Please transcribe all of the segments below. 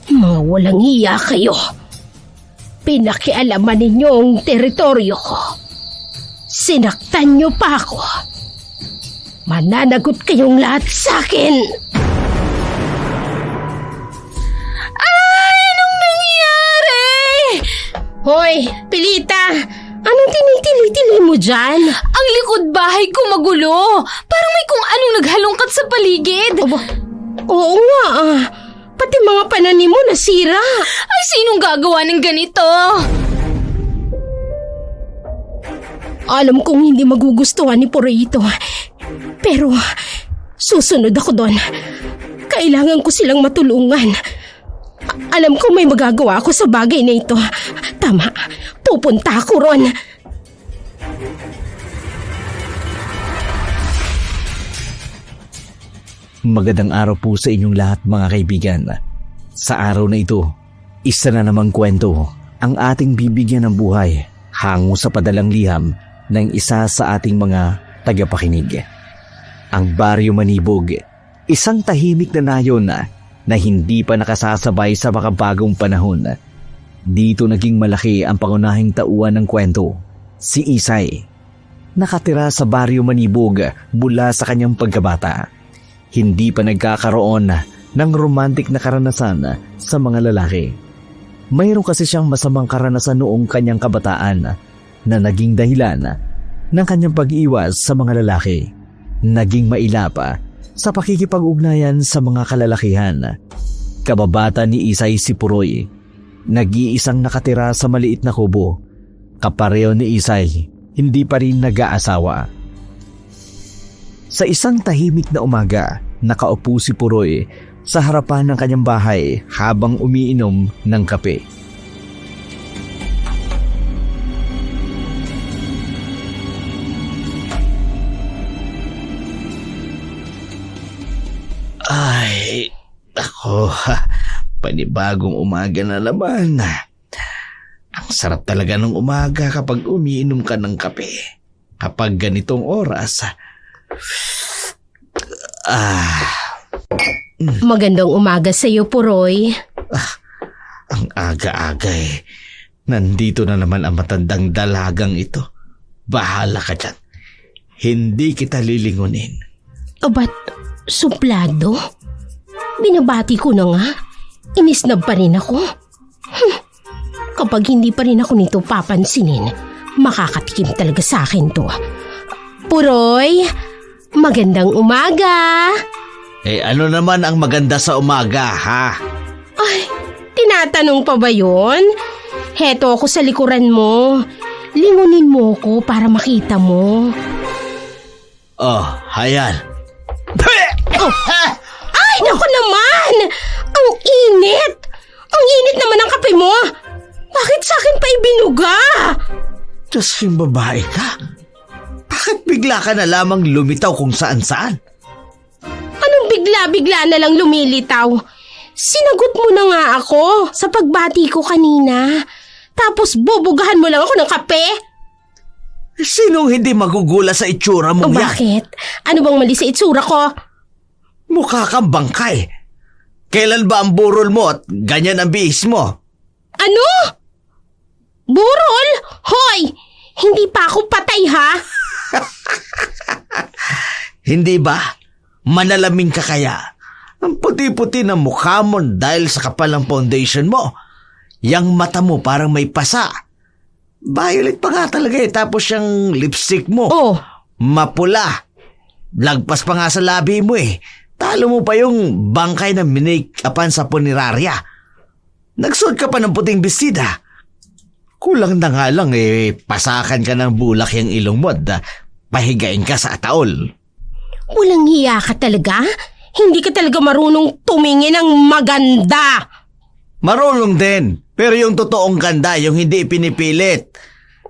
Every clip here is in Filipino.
Mga walang hiya kayo. Pinakialaman ninyo ang teritoryo ko. Sinaktan niyo pa ako. Mananagot kayong lahat sa akin. Ay, anong nangyari? Hoy, Pilita! Anong tinitili-tili mo dyan? Ang likod bahay ko magulo. Parang may kung anong naghalongkat sa paligid. Aba, oo nga Pati mga pananim mo nasira. Ay, sinong gagawa ng ganito? Alam kong hindi magugustuhan ni Purito. Pero susunod ako doon. Kailangan ko silang matulungan. Alam ko may magagawa ako sa bagay na ito. Tama, pupunta ako ron. Magandang araw po sa inyong lahat mga kaibigan. Sa araw na ito, isa na namang kwento ang ating bibigyan ng buhay hango sa padalang liham ng isa sa ating mga tagapakinig. Ang Baryo Manibog, isang tahimik na nayon na hindi pa nakasasabay sa makabagong panahon. Dito naging malaki ang pangunahing tauhan ng kwento, si Isay. Nakatira sa Baryo Manibog mula sa kanyang pagkabata. Hindi pa nagkakaroon ng romantik na karanasan sa mga lalaki. Mayroon kasi siyang masamang karanasan noong kanyang kabataan na naging dahilan ng kanyang pag-iwas sa mga lalaki. Naging mailapa sa pakikipag-ugnayan sa mga kalalakihan. Kababata ni Isay si Puroy. Nag-iisang nakatira sa maliit na kubo. Kapareho ni Isay, hindi pa rin nag-aasawa. Sa isang tahimik na umaga, nakaupo si Puroy sa harapan ng kanyang bahay habang umiinom ng kape. Ay, ako, panibagong umaga na naman. Ang sarap talaga ng umaga kapag umiinom ka ng kape. Kapag ganitong oras, Magandang umaga sa iyo, Puroy. Ang aga-aga eh. Nandito na naman ang matandang dalagang ito. Bahala ka dyan. Hindi kita lilingunin. Ba't suplado? Binabati ko na nga. Inisnab pa rin ako. Kapag hindi pa rin ako nito papansinin, makakatikim talaga sa akin to. Puroy, magandang umaga. Ano naman ang maganda sa umaga, ha? Ay, tinatanong pa ba yun? Heto ako sa likuran mo. Lingunin mo ko para makita mo. Oh, hayan. Oh. Ay, naku naman! Ang init! Ang init naman ng kape mo! Bakit sa akin pa ibinuga? Diyos, yung babae ka. Bakit bigla ka na lamang lumitaw kung saan-saan? Anong bigla-bigla na lang lumilitaw? Sinagot mo na nga ako sa pagbati ko kanina. Tapos bubugahan mo lang ako ng kape? Sinong hindi magugula sa itsura mong yan? Bakit? Ano bang mali sa itsura ko? Mukha kang bangkay. Kailan ba ang burol mo at ganyan ang bihis mo? Ano? Burol? Hoy! Hindi pa ako patay, ha? Hindi ba? Manalaming ka kaya? Ang puti-puti ng mukha mo dahil sa kapal ng foundation mo. Yang mata mo parang may pasa. Violet pa nga talaga eh. Tapos yung lipstick mo. Oh. Mapula. Lagpas pa nga sa labi mo eh. Talo mo pa yung bangkay na minake-upan sa punerarya. Nagsuot ka pa ng puting bestida. Kulang na nga lang eh. Pasakan ka ng bulak yung ilong mo at pahigain ka sa ataol. Walang hiya ka talaga? Hindi ka talaga marunong tumingin ng maganda. Marunong din. Pero yung totoong ganda, yung hindi pinipilit.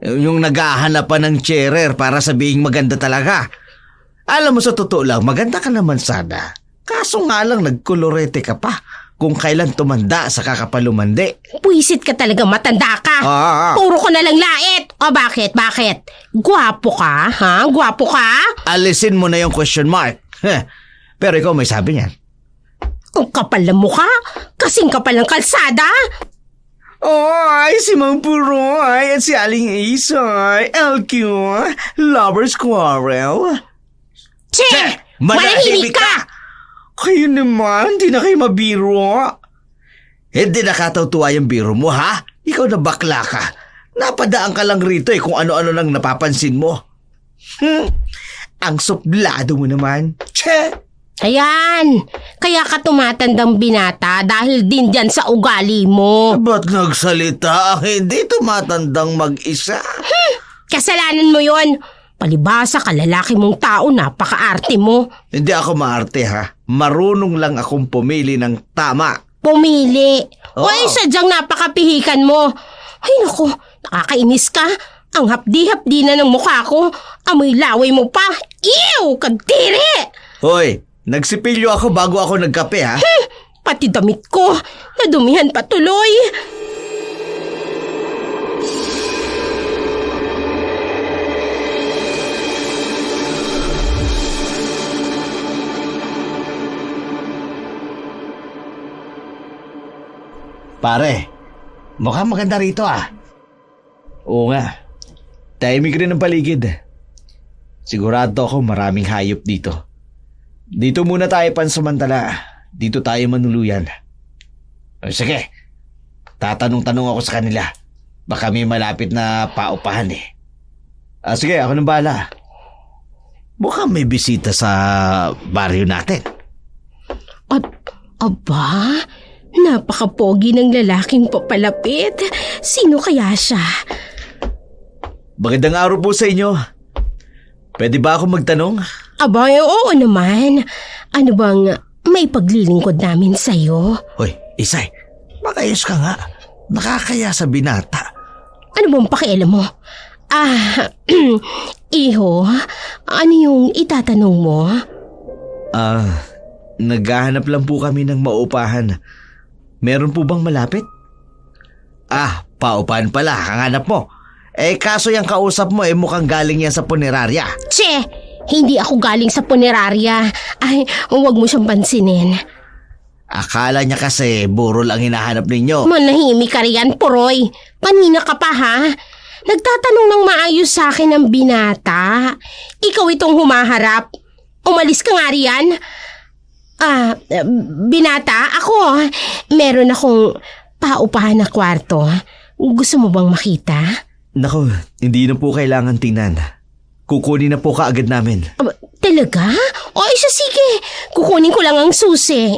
Yung naghahanap pa ng cherer para sabihing maganda talaga. Alam mo, sa totoo lang, maganda ka naman sana. Kaso nga lang nagkolorete ka pa. Kung kailan tumanda sa kakapalumandi. Puisit ka talaga, matanda ka. Puro ko na lang lait. O bakit? Gwapo ka, ha? Gwapo ka? Alisin mo na yung question mark. Pero ikaw may sabi niyan. Ang kapal ng mukha, kasing kapal ng kalsada. Ay, si Mang Puroy at si Aling Ace ay LQ, Lovers Quarrel. Che! Manahimik ka! Kayo naman, di na kayo mabiro. Hindi nakatautuwa yung biro mo, ha? Ikaw na bakla ka. Napadaan ka lang rito kung ano-ano lang napapansin mo. Ang suplado mo naman. Che! Ayan, kaya ka tumatandang binata dahil din dyan sa ugali mo. Ba't nagsalita ang hindi tumatandang mag-isa? Kasalanan mo yon. Palibasa ka, lalaki mong tao, napaka-arte mo. Hindi ako maarte, ha? Marunong lang akong pumili ng tama. Pumili. O Oo. ay sadyang napakapihikan mo. Ay naku, nakakainis ka. Ang hapdi-hapdi na ng mukha ko. Amoy laway mo pa. Ew, kadiri! Hoy, nagsipilyo ako bago ako nagkape, ha? Pati damit ko, nadumihan pa tuloy. Pare, mukhang maganda rito, ah. Oo nga. Tahimik rin ang paligid. Sigurado ako maraming hayop dito. Dito muna tayo pansamantala. Dito tayo manuluyan. O, sige. Tatanong-tanong ako sa kanila. Baka may malapit na paupahan eh. Sige, ako nang bahala. Mukhang may bisita sa baryo natin. Aba, napakapogi ng lalaking papalapit. Sino kaya siya? Magandang araw po sa inyo. Pwede ba ako magtanong? Aba, oo naman. Ano bang may paglilingkod namin sa'yo? Hoy, Isay, makayos ka nga. Nakakaya sa binata. Ano bang pakialam mo? Iho, ano yung itatanong mo? Naghahanap lang po kami ng maupahan. Meron po bang malapit? Paupahan pala, ang hanap mo. Kaso yung kausap mo mukhang galing yan sa punerarya. Che, hindi ako galing sa punerarya. Ay, huwag mo siyang pansinin. Akala niya kasi burol ang hinahanap ninyo. Manahimik ka riyan, Puroy. Kanina ka pa, ha? Nagtatanong ng maayos sa akin ng binata. Ikaw itong humaharap. Umalis ka nga riyan. Binata, ako, meron akong paupahan na kwarto. Gusto mo bang makita? Nako, hindi na po kailangan tingnan. Kukunin na po kaagad namin. Talaga? O siya, sige. Kukunin ko lang ang susi.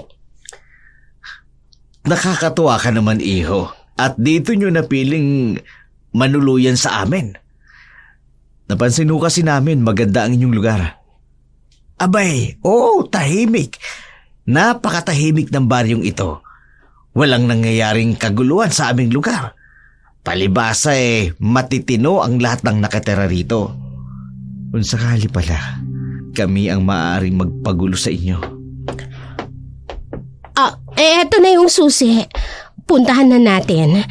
Nakakatuwa ka naman, iho. At dito nyo napiling manuluyan sa amin. Napansin ho kasi namin maganda ang inyong lugar. Abay, tahimik. Napakatahimik ng baryong ito. Walang nangyayaring kaguluhan sa aming lugar. Palibasa matitino ang lahat ng nakatira rito. Kung sakali pala, kami ang maaaring magpagulo sa inyo. Eto na yung susi. Puntahan na natin.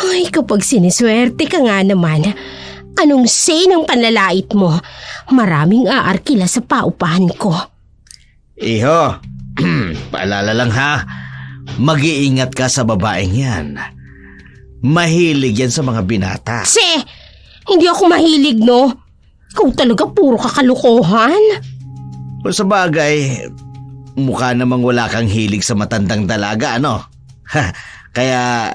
Ay, kapag siniswerte ka nga naman, anong say ng panlalait mo? Maraming aarkila sa paupahan ko. Iho, paalala lang ha, mag-iingat ka sa babaeng yan. Mahilig yan sa mga binata. Hindi ako mahilig, no? Ikaw talaga puro kakalukuhan. Kung sa bagay, mukha namang wala kang hilig sa matandang dalaga, ano? Kaya,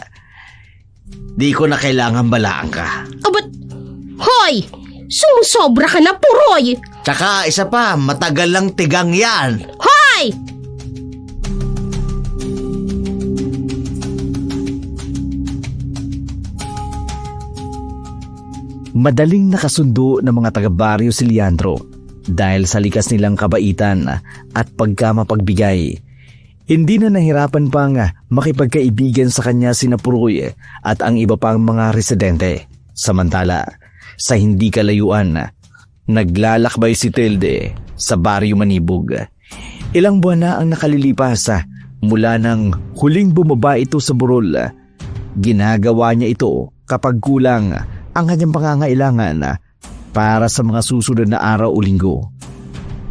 di ko na kailangan balaan ka. Hoy! Sumusobra ka na, Puroy! Tsaka isa pa, matagal lang tigang yan. Hoy! Madaling nakasundo ng mga taga-baryo si Leandro dahil sa likas nilang kabaitan at pagkamapagbigay. Hindi na nahirapan pang makipagkaibigan sa kanya sina Puroy at ang iba pang mga residente. Samantala, sa hindi kalayuan, naglalakbay si Tilde sa baryo Manibog. Ilang buwan na ang nakalilipas mula nang huling bumaba ito sa burol. Ginagawa niya ito kapag kulang ang kanyang pangangailangan para sa mga susunod na araw o linggo.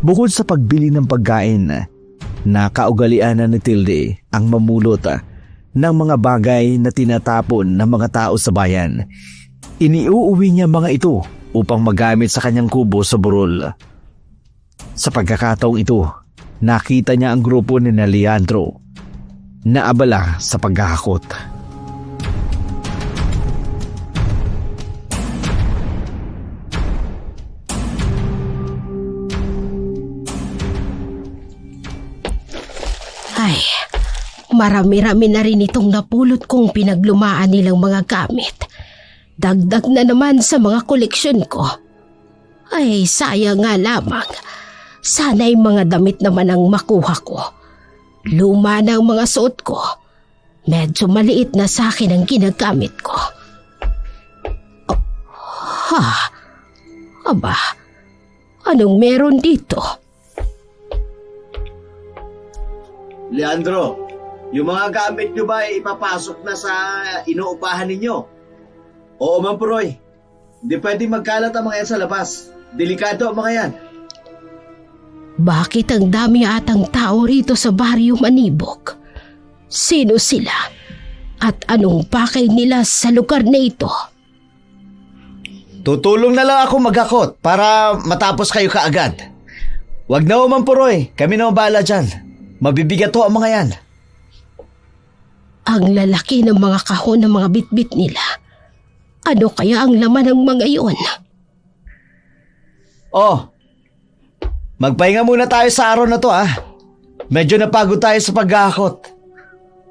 Bukod sa pagbili ng pagkain, Nakaugalian na ni Tilde ang mamulot ng mga bagay na tinatapon ng mga tao sa bayan. Iniuuwi niya mga ito upang magamit sa kanyang kubo sa burol. Sa pagkakataong ito, nakita niya ang grupo ni Leandro na abala sa paghahakot. Ay, marami-rami na rin itong napulot kong pinaglumaan nilang mga gamit. Dagdag na naman sa mga koleksyon ko. Ay, sayang nga lamang. Sana'y mga damit naman ang makuha ko. Luma na ang mga suot ko. Medyo maliit na sa akin ang ginagamit ko. Aba, anong meron dito? Leandro, yung mga gamit nyo ba ay ipapasok na sa inuupahan ninyo? Oo, Ma'am Puroy. Hindi pwede magkalat ang mga yan sa labas. Delikado ang mga yan. Bakit ang dami atang tao rito sa baryo Manibok? Sino sila? At anong pakay nila sa lugar na ito? Tutulong na lang ako maghakot para matapos kayo kaagad. Wag na ho, Ma'am Puroy. Kami na bahala dyan. Mabibigat ho ang mga yan. Ang lalaki ng mga kahon ng mga bitbit nila. Ano kaya ang laman ng mga iyon? Oh, magpahinga muna tayo sa araw na to Medyo napagod tayo sa paghahakot.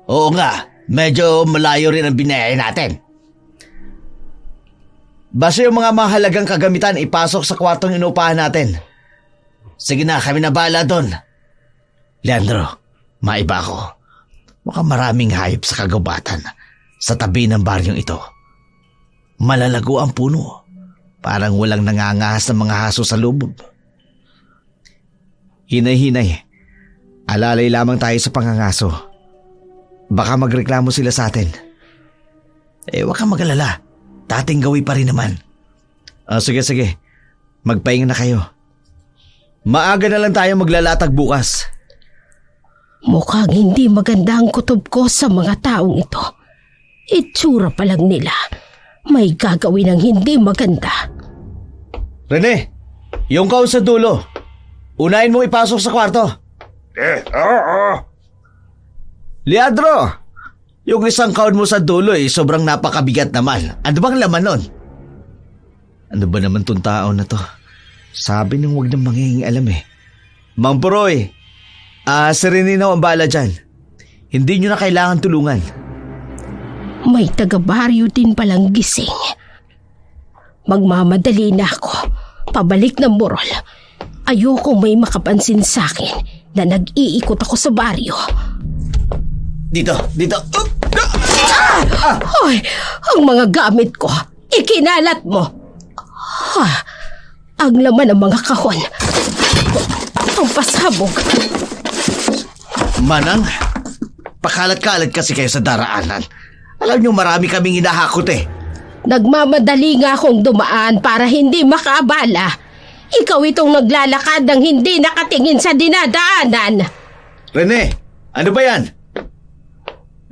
Oo nga, medyo malayo rin ang binayayan natin. Basta yung mga mahalagang kagamitan ipasok sa kwartong inuupahan natin. Sige na, kami na bahala doon. Leandro, maiba ako. Mukhang maraming hayop sa kagubatan sa tabi ng baryong ito. Malalago ang puno. Parang walang nangangahas ng mga haso sa lubog. Hinay-hinay. Alalay lamang tayo sa pangangaso. Baka magreklamo sila sa atin. Huwag kang mag-alala. Dating gawi pa rin naman. Sige. Magpahinga na kayo. Maaga na lang tayo maglalatag bukas. Mukhang hindi maganda ang kutob ko sa mga taong ito. Itsura pa lang nila. May gagawin ng hindi maganda. Rene, yung kaon sa dulo. Unahin mong ipasok sa kwarto. Leandro, yung isang kaon mo sa dulo sobrang napakabigat naman. Ano bang laman nun? Ano ba naman tong tao na to? Sabi nang huwag nang mangingialam Ma'am Puroy, si Rene na ang bahala dyan. Hindi nyo na kailangan tulungan. May taga-baryo din palang gising. Magmamadali na ako. Pabalik ng burol. Ayoko may makapansin sa akin na nag-iikot ako sa baryo. Dito. Hoy, ang mga gamit ko, ikinalat mo. Ang laman ng mga kahon. Ang pasabog. Manang, pakalat-kalat kasi kayo sa daraanan. Alam niyo marami kaming hinahakot Nagmamadali nga akong dumaan para hindi makaabala. Ikaw itong naglalakad ng hindi nakatingin sa dinadaanan. Rene, ano ba yan?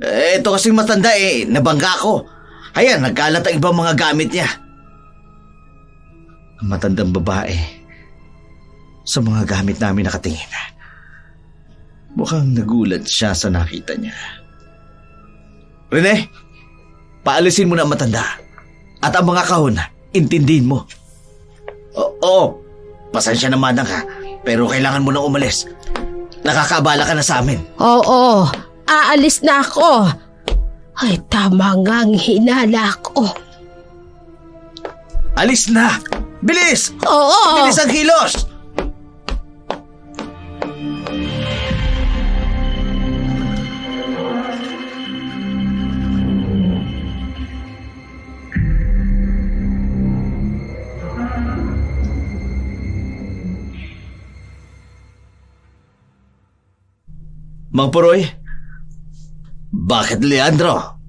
Ito kasing matanda nabangga ko. Ayan, nagkalat ang ibang mga gamit niya. Ang matandang babae sa mga gamit namin nakatingin. Mukhang nagulat siya sa nakita niya. Rene, paalisin mo na ang matanda. At ang mga kahon, intindihin mo. Oo, pasensya na Manang pero kailangan mo na umalis. Nakakabala ka na sa amin. Oo, aalis na ako. Ay, tama nga ang hinala ko. Alis na! Bilis! Oo! Bilis ang kilos! Mang Puroy, bakit Leandro?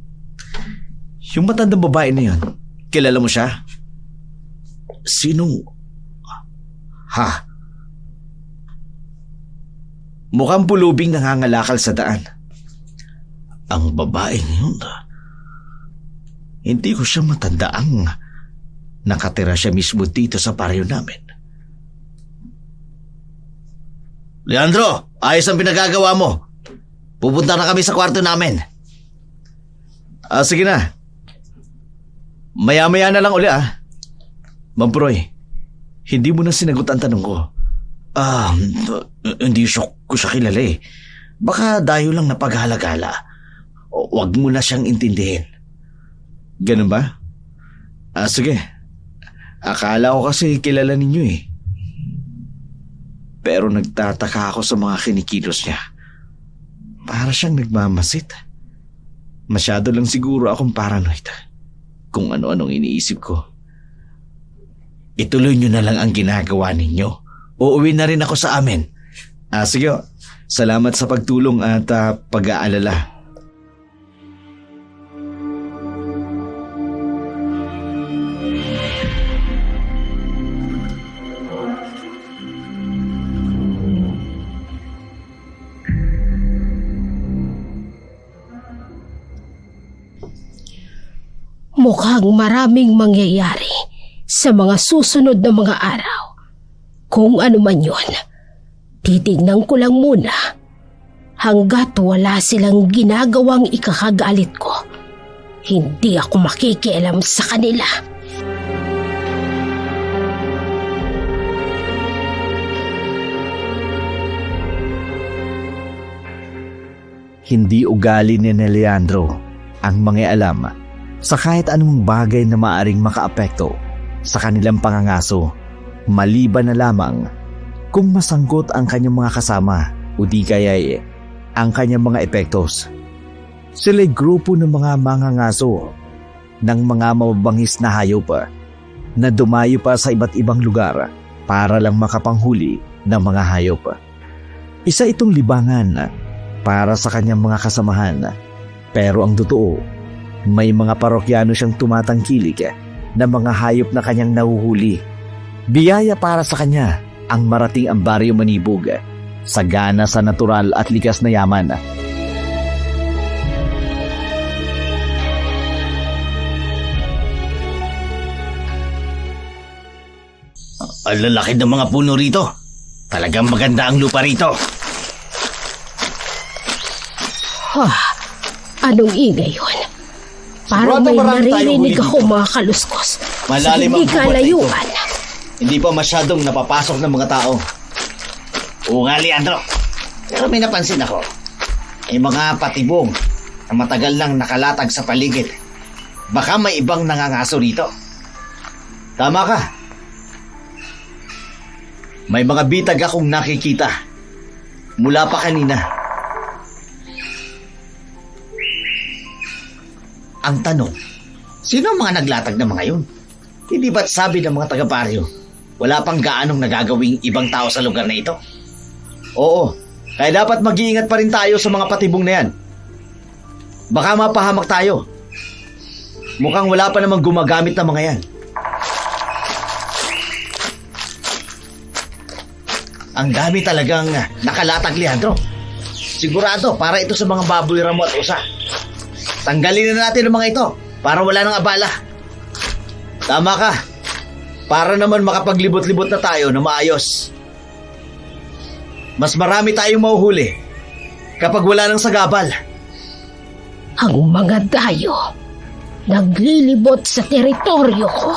Yung matandang babae na yun, kilala mo siya? Sino? Mukhang pulubing nangangalakal sa daan. Ang babaeng yun, hindi ko siya matandaang nakatira siya mismo dito sa baryo namin. Leandro, ayos ang pinagagawa mo. Pupunta na kami sa kwarto namin. Sige na. Maya-maya na lang uli Ma'am Proy, hindi mo na sinagot ang tanong ko. Hindi ko siya kilala eh. Baka dayo lang na paghalagala. Huwag mo na siyang intindihin. Ganun ba? Sige. Akala ko kasi kilala ninyo eh. Pero nagtataka ako sa mga kinikilos niya. Para siyang nagmamasit. Masyado lang siguro akong paranoid. Kung ano-anong iniisip ko. Ituloy nyo na lang ang ginagawa ninyo. Uuwi na rin ako sa amin. Sige. Salamat sa pagtulong at pag-aalala. Mukhang maraming mangyayari sa mga susunod na mga araw. Kung ano man yun, titignan ko lang muna hanggat wala silang ginagawang ikakagalit ko. Hindi ako makikialam sa kanila. Hindi ugali ni Leandro ang mangialam sa kahit anong bagay na maaring makaapekto sa kanilang pangangaso, maliban na lamang kung masangkot ang kanyang mga kasama o di kaya'y ang kanyang mga epektos. Sila'y grupo ng mga mangangaso ng mga mababangis na hayop na dumayo pa sa iba't ibang lugar para lang makapanghuli ng mga hayop. Isa itong libangan para sa kanyang mga kasamahan, pero ang totoo, may mga parokyano siyang tumatangkilik na mga hayop na kanyang nahuhuli. Biyaya para sa kanya ang marating ang baryo Manibog, sagana sa natural at likas na yaman. Ang lalaki ng mga puno rito. Talagang maganda ang lupa rito. Anong ingay yun? Parang Sigurado may marami tayong naririnig huli ako dito. mga kaluskos. Malalim Hindi ang gubat na kalayuan. Hindi pa masyadong napapasok ng mga tao. Oo nga, Leandro. Pero may napansin ako. May mga patibong na matagal nang nakalatag sa paligid. Baka may ibang nangangaso rito. Tama ka. May mga bitag akong nakikita. Mula pa kanina. Ang tanong, sino ang mga naglatag na mga yun? Hindi ba't sabi ng mga taga-baryo, wala pang gaanong nagagawing ibang tao sa lugar na ito? Oo, kaya dapat mag-iingat pa rin tayo sa mga patibong na yan. Baka mapahamak tayo. Mukhang wala pa namang gumagamit ng mga yan. Ang dami talagang nakalatag, Leandro. Sigurado para ito sa mga baboy, ramo at usa. Tanggalin na natin ang mga ito para wala nang abala. Tama ka. Para naman makapaglibot-libot na tayo na maayos. Mas marami tayong mahuhuli kapag wala nang sagabal. Ang mga dayo naglilibot sa teritoryo ko.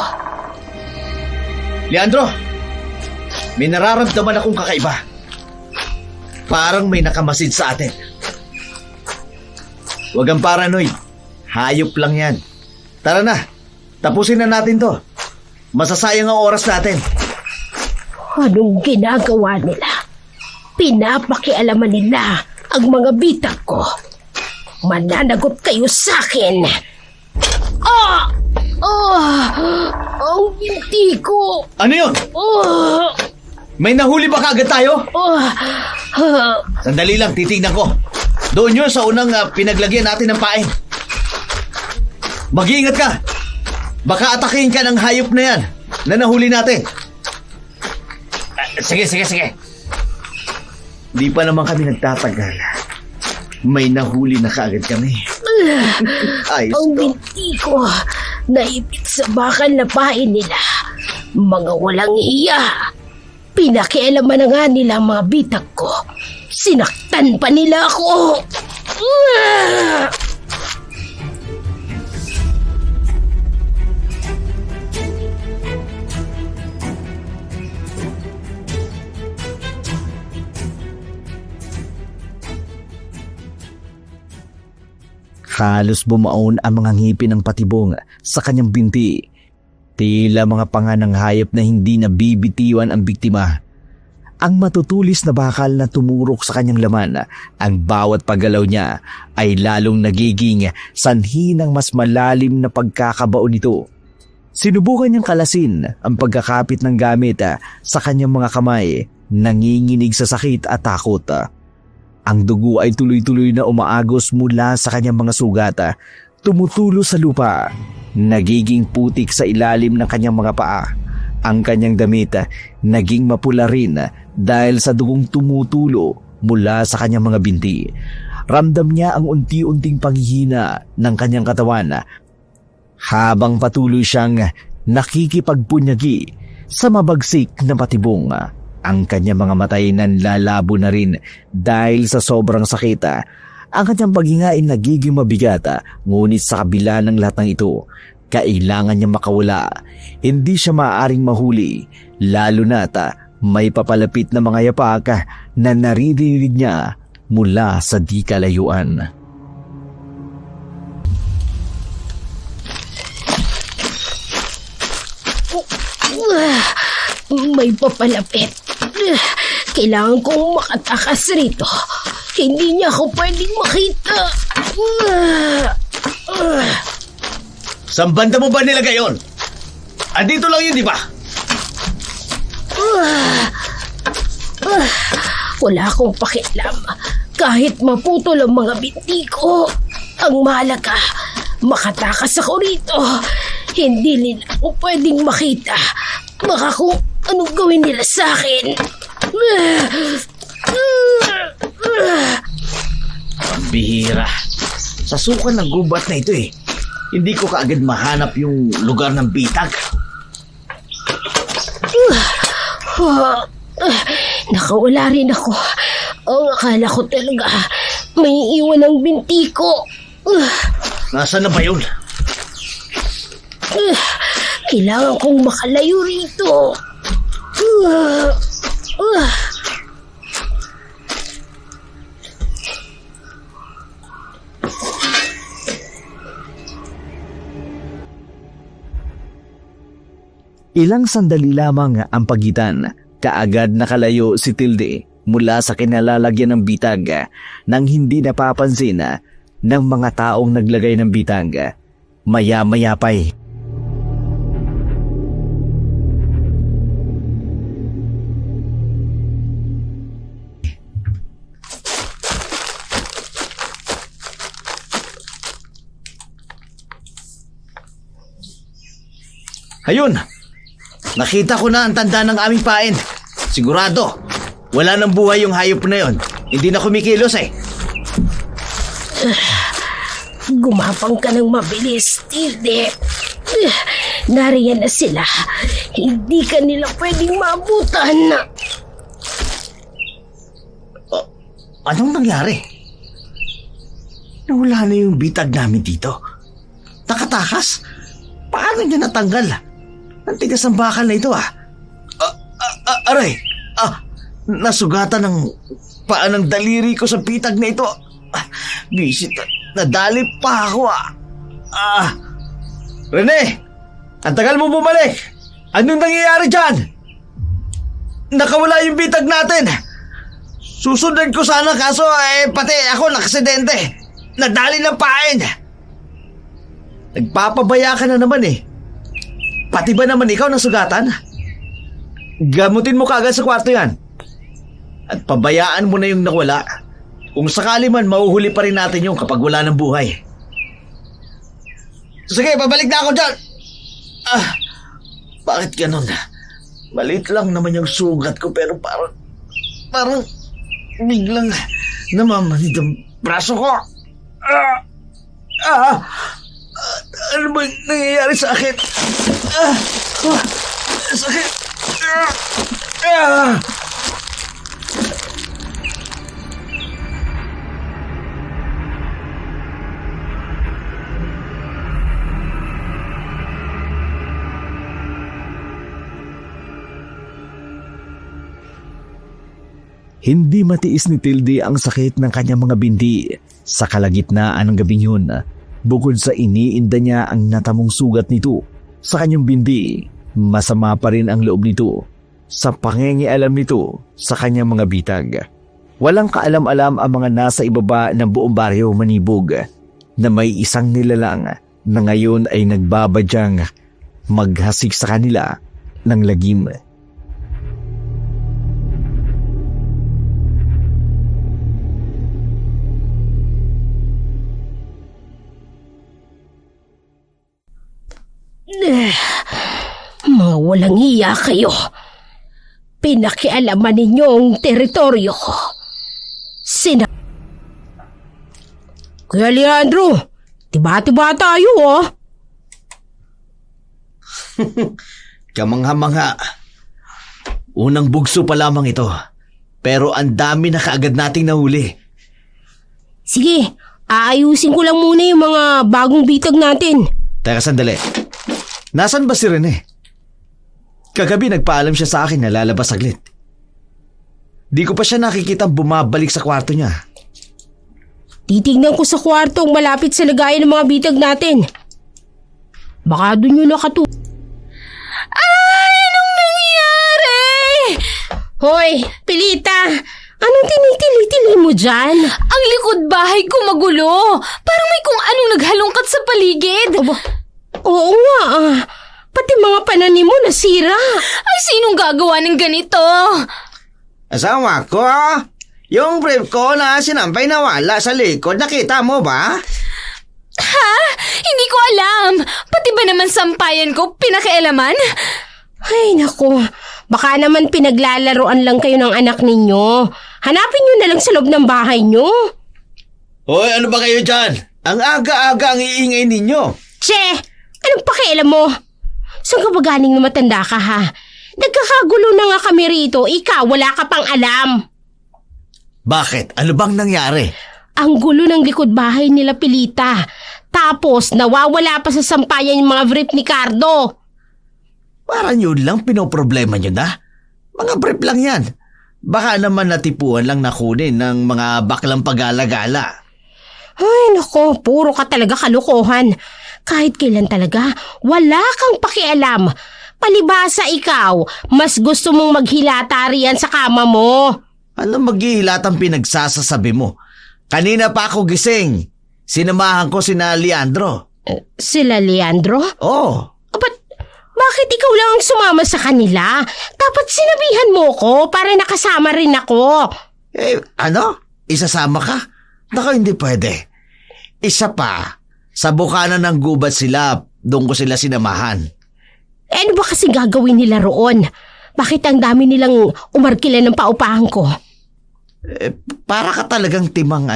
Leandro, may nararamdaman akong kakaiba. Parang may nakamasid sa atin. Huwag kang paranoid. Hayop lang yan. Tara na. Tapusin na natin to. Masasayang ang oras natin. Anong ginagawa nila? Pinapakialaman nila ang mga bitag ko. Mananagot kayo sa akin. Ang hindi ko. Ano yun? May nahuli ba kaagad tayo? Sandali lang, titignan ko. Doon yun sa unang pinaglagyan natin ng pain. Mag-iingat ka. Baka atakin ka ng hayop na yan na nahuli natin. Sige. Di pa naman kami nagtatagal. May nahuli na kaagad kami. Ayos Ang to. binti ko, naipit sa bakal na pain nila. Mga walang hiya. Pinakialaman na nga nila ang mga bitag ko. Sinaktan pa nila ako. Halos bumaon ang mga ngipin ng patibong sa kanyang binti. Tila mga panga ng hayop na hindi nabibitiwan ang biktima. Ang matutulis na bakal na tumurok sa kanyang laman, ang bawat paggalaw niya ay lalong nagiging sanhi ng mas malalim na pagkakabaon nito. Sinubukan niyang kalasin ang pagkakapit ng gamit sa kanyang mga kamay, nanginginig sa sakit at takot. Ang dugo ay tuloy-tuloy na umaagos mula sa kanyang mga sugat, tumutulo sa lupa, nagiging putik sa ilalim ng kanyang mga paa. Ang kanyang damit naging mapula rin dahil sa dugong tumutulo mula sa kanyang mga binti. Ramdam niya ang unti-unting panghihina ng kanyang katawan habang patuloy siyang nakikipagpunyagi sa mabagsik na patibong. Ang kanyang mga matay nanlalabo na rin dahil sa sobrang sakit. Ang kanyang paghinga ay nagiging mabigat, ngunit sa kabila ng lahat ng ito, kailangan niya makawala. Hindi siya maaaring mahuli, lalo na't may papalapit na mga yapak na naririnig niya mula sa di kalayuan. May papalapit. Kailangan kong makatakas rito. Hindi niya ako pwedeng makita. Saan banda mo ba nilagay yun? Andito lang yun, di ba? Wala akong pakialam. Kahit maputol ang mga binti ko. Ang mahalaga, makatakas ako rito. Hindi nila ako pwedeng makita. Baka kung anong gawin nila sa akin. Pambihira. Sa sukan ng gubat na ito eh. Hindi ko kaagad mahanap yung lugar ng bitag. Nakawala rin ako. Ang akala ko talaga may iwan ang binti ko. Nasaan na ba yun? Kailangan kong makalayo rito. Ilang sandali lamang ang pagitan, kaagad nakalayo si Tilde mula sa kinalalagyan ng bitag nang hindi napapansin ng mga taong naglagay ng bitag. Maya-maya pa'y Ayun! Nakita ko na ang tanda ng aming pain. Sigurado, wala nang buhay yung hayop na yon. Hindi na kumikilos eh. Gumapang ka ng mabilis, Tilde. Nariyan na sila. Hindi ka nila pwedeng maabutan. Anong nangyari? Nawala na yung bitag namin dito. Nakatakas? Paano niya natanggal? Ang tigas ng bakal na ito aray! Nasugatan ng paa ng daliri ko sa bitag na ito. Bisit, nadali pa ako Rene! Ang tagal mo bumalik! Anong nangyayari dyan? Nakawala yung bitag natin! Susundan ko sana kaso pati ako nakasidente. Nadali ng pain. Nagpapabaya ka na naman eh. Pati ba naman ikaw nasugatan? Gamutin mo kaagad sa kwarto yan. At pabayaan mo na yung nawala. Kung sakali man, mauhuli pa rin natin yung kapag wala ng buhay. Sige, babalik na ako dyan. Bakit ganun? Maliit lang naman yung sugat ko pero parang biglang namamanid ang braso ko. Ano ba nangyayari sa akin? Sakit. Hindi matiis ni Tildy ang sakit ng kanyang mga binti. Sa kalagitnaan ng gabing yun, bukod sa iniinda niya ang natamong sugat nito sa kanyang binti, masama pa rin ang loob nito sa pangingialam nito sa kanyang mga bitag. Walang kaalam-alam ang mga nasa ibaba ng buong baryo Manibog na may isang nilalang na ngayon ay nagbabadyang maghasik sa kanila ng lagim. Mga walang hiya kayo. Pinakialaman ninyo ang teritoryo ko. Kuya Leandro, tiba-tiba tayo Kamangha-mangha. Unang bugso pa lamang ito. Pero ang dami na kaagad nating nahuli. Sige, aayusin ko lang muna yung mga bagong bitag natin. Teka sandali. Nasaan ba si Rene? Kagabi nagpaalam siya sa akin na lalabas saglit. Di ko pa siya nakikita bumabalik sa kwarto niya. Titignan ko sa kwartong malapit sa lagayan ng mga bitag natin. Baka doon yun nakatulog. Ay, anong nangyari? Hoy, Pilita! Anong tinitili-tili mo dyan? Ang likod bahay ko magulo. Parang may kung anong naghalongkat sa paligid. Oo nga Pati mga pananim mo nasira. Ay, sinong gagawa ng ganito? Asawa ko, yung brief ko na sinampay na wala sa likod, nakita mo ba? Ha? Hindi ko alam. Pati ba naman sampayan ko pinakialaman? Ay, naku. Baka naman pinaglalaroan lang kayo ng anak ninyo. Hanapin nyo na lang sa loob ng bahay nyo. Hoy, ano ba kayo dyan? Ang aga-aga ang iingay ninyo. Che! Anong pakialam mo? Saan ka ba galing na matanda ka ha? Nagkakagulo na nga kami rito. Ikaw, wala ka pang alam. Bakit? Ano bang nangyari? Ang gulo ng likod bahay nila Pilita. Tapos nawawala pa sa sampayan yung mga brief ni Cardo. Parang yun lang pinoproblema nyo na. Mga brief lang yan. Baka naman natipuan lang na kunin ng mga baklang pag-alagala. Ay nako, puro ka talaga kalokohan. Kahit kailan talaga, wala kang pakialam. Palibasa ikaw, mas gusto mong maghilata riyan sa kama mo. Ano maghihilatang pinagsasasabi mo? Kanina pa ako gising. Sinamahan ko sina Leandro. Sila Leandro? Oo. Bakit ikaw lang ang sumama sa kanila? Dapat sinabihan mo ko para nakasama rin ako. Ano? Isasama ka? Naku, hindi pwede. Isa pa, sa bukana ng gubat sila, doon ko sila sinamahan. Ano ba kasi gagawin nila roon? Bakit ang dami nilang umarkila ng paupahan ko? Para ka talagang timang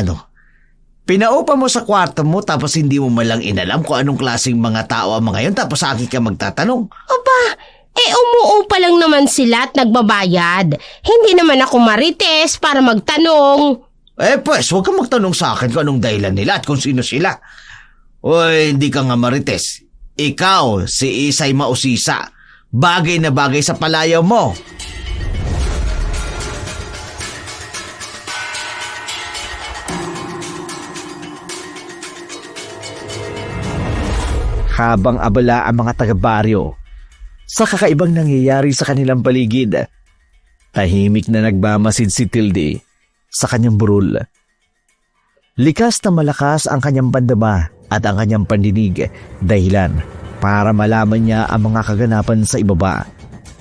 Pinaupa mo sa kwarto mo tapos hindi mo malang inalam kung anong klaseng mga tao ang mga yun tapos sa akin ka magtatanong. Aba, umuupa lang naman sila at nagbabayad. Hindi naman ako marites para magtanong. Pues, huwag kang magtanong sa akin kung anong dahilan nila at kung sino sila. Uy, hindi ka nga marites. Ikaw, si Isay Mausisa. Bagay na bagay sa palayaw mo. Habang abala ang mga taga-baryo sa kakaibang nangyayari sa kanilang paligid, tahimik na nagmamasid si Tildy sa kanyang burol. Likas na malakas ang kanyang pandama at ang kanyang pandinig, dahilan para malaman niya ang mga kaganapan sa ibaba.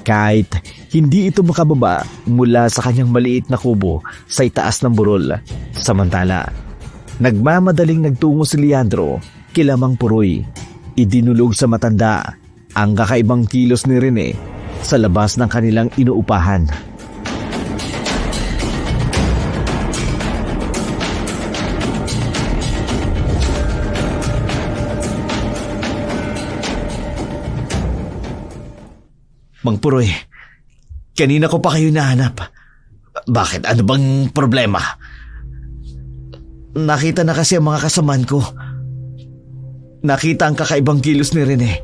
Kahit hindi ito makababa mula sa kanyang maliit na kubo sa itaas ng burol. Samantala, nagmamadaling nagtungo si Leandro kila Mang Puroy. Idinulog sa matanda ang kakaibang kilos ni Rene sa labas ng kanilang inuupahan. Mang Puroy, kanina ko pa kayo nahanap. Bakit? Ano bang problema? Nakita na kasi ang mga kasamaan ko. Nakita ang kakaibang kilos ni Rene.